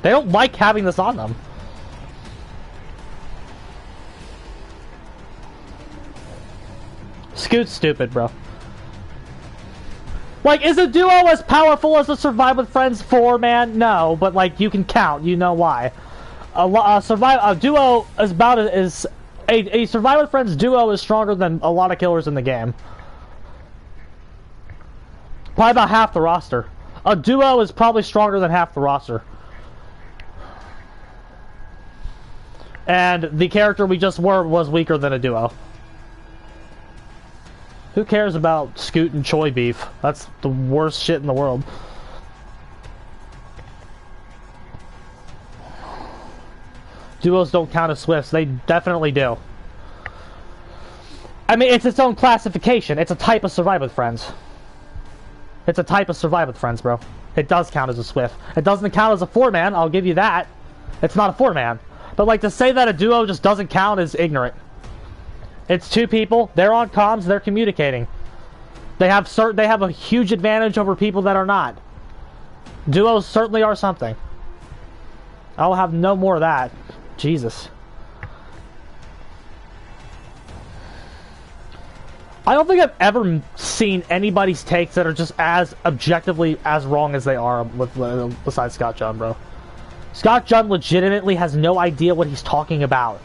They don't like having this on them. Scoot's stupid, bro. Like, is a duo as powerful as a Survive with Friends 4-man? No, but like, you can count. You know why. A duo is about a Survive with Friends duo is stronger than a lot of killers in the game. Probably about half the roster. A duo is probably stronger than half the roster. And the character we just were was weaker than a duo. Who cares about Scoot and Choi beef? That's the worst shit in the world. Duos don't count as Swifts. They definitely do. I mean, it's its own classification. It's a type of Survive with Friends. It's a type of Survive with Friends, bro. It does count as a Swift. It doesn't count as a 4-man, I'll give you that. It's not a 4-man. But like, to say that a duo just doesn't count is ignorant. It's two people, they're on comms, they're communicating. They have a huge advantage over people that are not. Duos certainly are something. I'll have no more of that. Jesus. I don't think I've ever seen anybody's takes that are just as objectively as wrong as they are besides Scott John, bro. Scott John legitimately has no idea what he's talking about.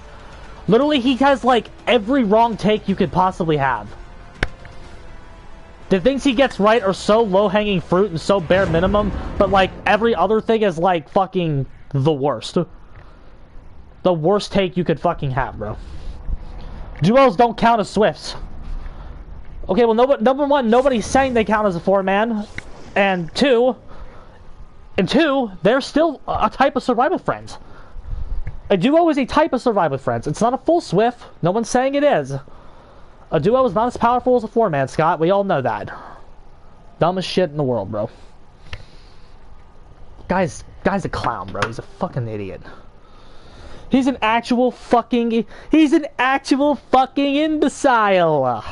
Literally, he has like every wrong take you could possibly have. The things he gets right are so low-hanging fruit and so bare minimum, but like every other thing is like fucking the worst. The worst take you could fucking have, bro. Duos don't count as Swifts. Okay, well, number one, nobody's saying they count as a 4-man, and two, they're still a type of Survive with Friends. A duo is a type of Survive with Friends. It's not a full Swift. No one's saying it is. A duo is not as powerful as a four-man, Scott. We all know that. Dumbest shit in the world, bro. Guy's a clown, bro. He's a fucking idiot. He's an actual fucking imbecile.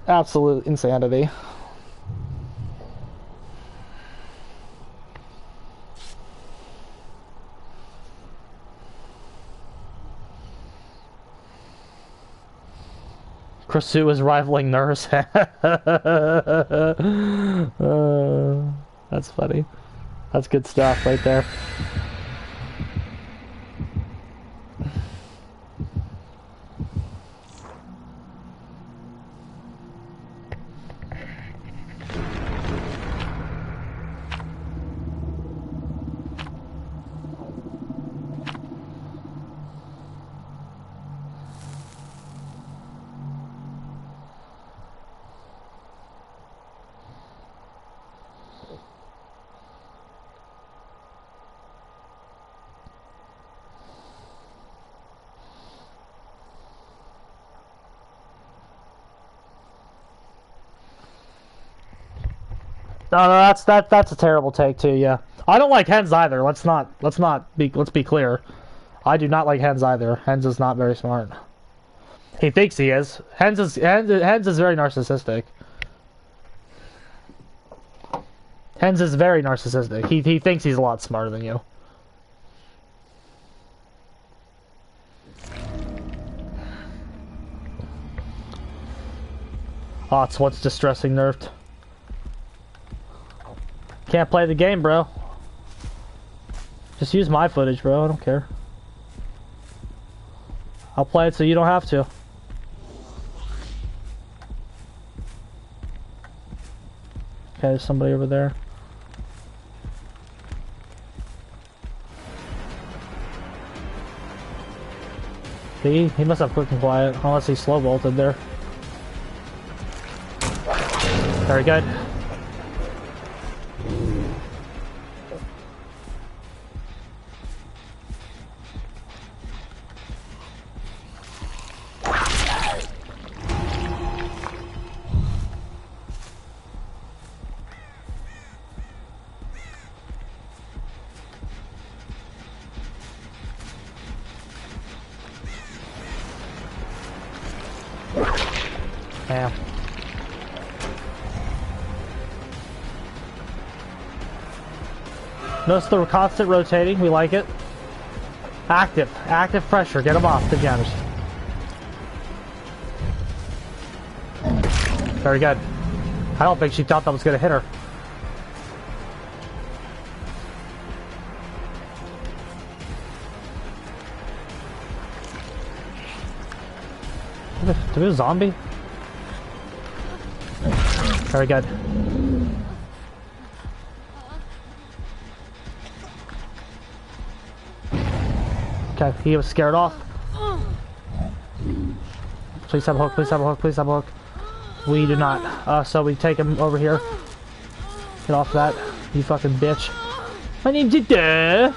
Absolute insanity. Krasu is rivaling Nurse. That's funny. That's good stuff right there. No, that's a terrible take too. Yeah, I don't like Hens either. Let's be clear. I do not like Hens either. Hens is not very smart. He thinks he is. Hens is very narcissistic. Hens is very narcissistic. He thinks he's a lot smarter than you. Oh, it's what's distressing nerfed. Can't play the game, bro. Just use my footage, bro. I don't care. I'll play it so you don't have to. Okay, there's somebody over there. See? He must have quick and quiet, unless he slow bolted there. Very good. Damn. Notice the constant rotating, we like it. Active pressure, get him off the gems. Very good. I don't think she thought that was gonna hit her. Do we have a zombie? Very good. Okay, he was scared off. Please have a hook, please have a hook, please have a hook. We do not. So we take him over here. Get off that, you fucking bitch. My name's Duh.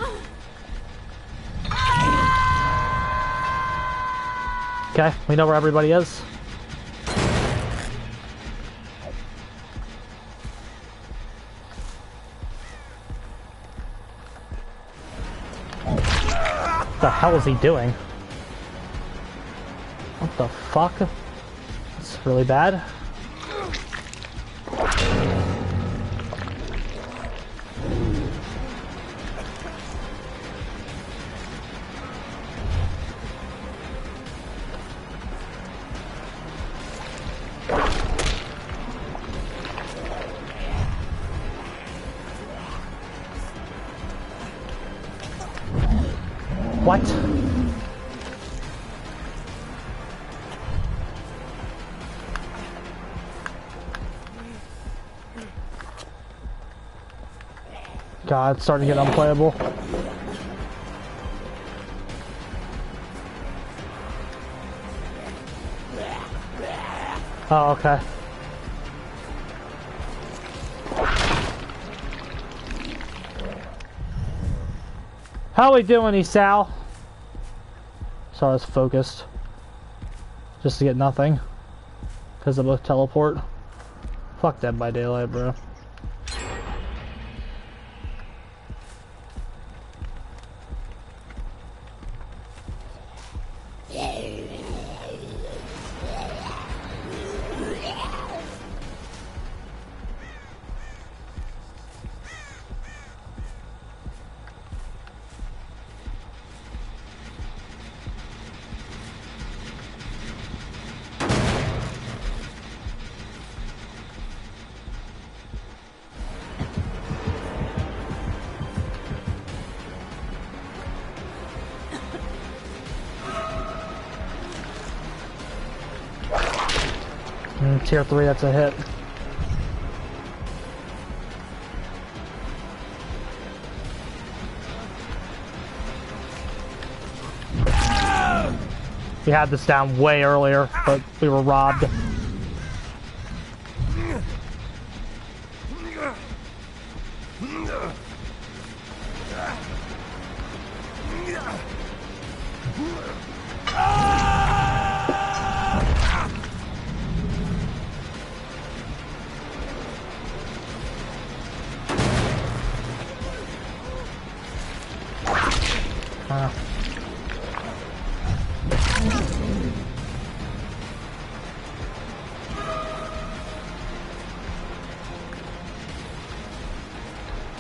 Okay, we know where everybody is. What the hell is he doing? What the fuck? That's really bad. What? God, it's starting to get unplayable. Oh, okay. How we doing, Esal? Sorry, I was focused. Just to get nothing. Because of a teleport. Fuck Dead by Daylight, bro. Tier 3, that's a hit. We had this down way earlier, but we were robbed.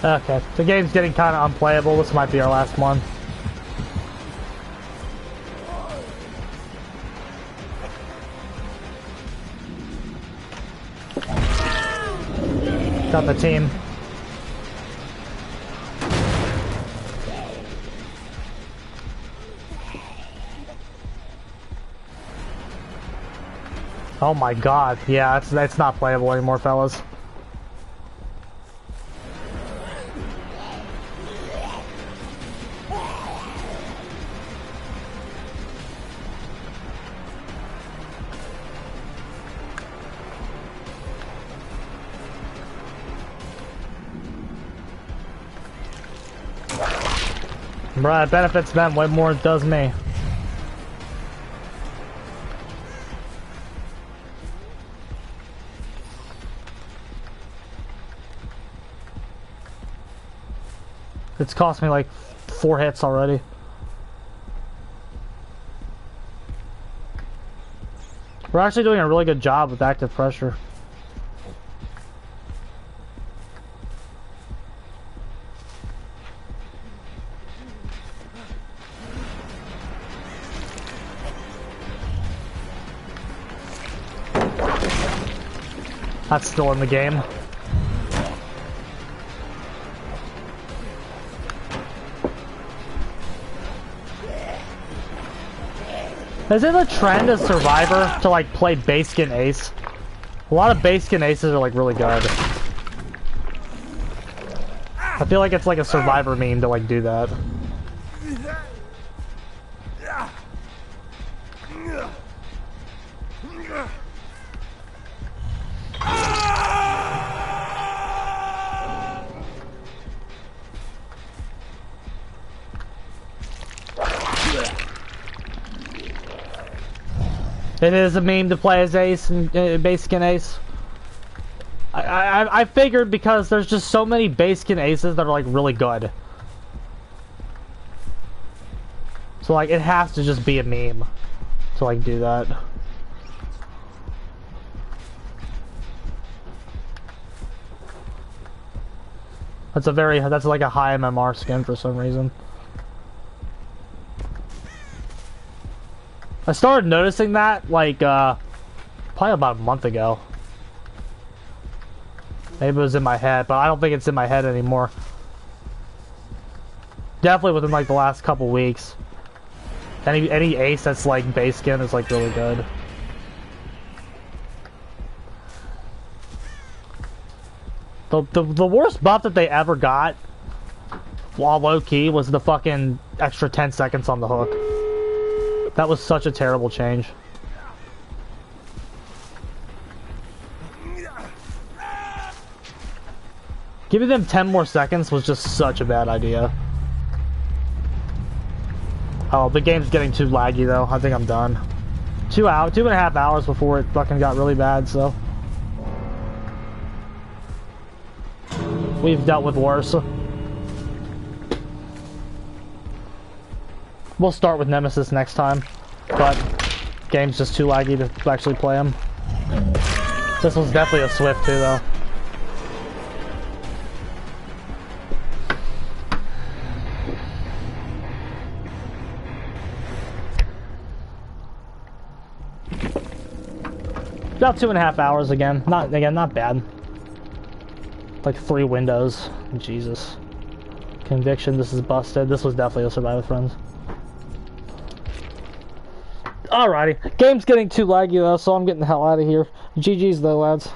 Okay, the game's getting kind of unplayable. This might be our last one. Got the team. Oh my god, yeah, it's not playable anymore, fellas. Bruh, it benefits them way more than it does me. It's cost me like 4 hits already. We're actually doing a really good job with active pressure. That's still in the game. Is it a trend as Survivor to like play base skin ace? A lot of base skin aces are like really good. I feel like it's like a Survivor meme to like do that. It is a meme to play as ace and base skin ace. I figured because there's just so many base skin aces that are like really good. So like it has to just be a meme to like do that. That's like a high MMR skin for some reason. I started noticing that, like, probably about a month ago. Maybe it was in my head, but I don't think it's in my head anymore. Definitely within, like, the last couple weeks. Any ace that's, like, base skin is, like, really good. The worst buff that they ever got, while low-key, was the fucking extra 10 seconds on the hook. That was such a terrible change. Giving them 10 more seconds was just such a bad idea. Oh, the game's getting too laggy though. I think I'm done. 2.5 hours before it fucking got really bad, so. We've dealt with worse. We'll start with Nemesis next time, but game's just too laggy to actually play him. This one's definitely a Swift too, though. About 2.5 hours again. Not bad. Like 3 windows. Jesus. Conviction, this is busted. This was definitely a Survive with Friends. Alrighty. Game's getting too laggy though, so I'm getting the hell out of here. GG's though, lads.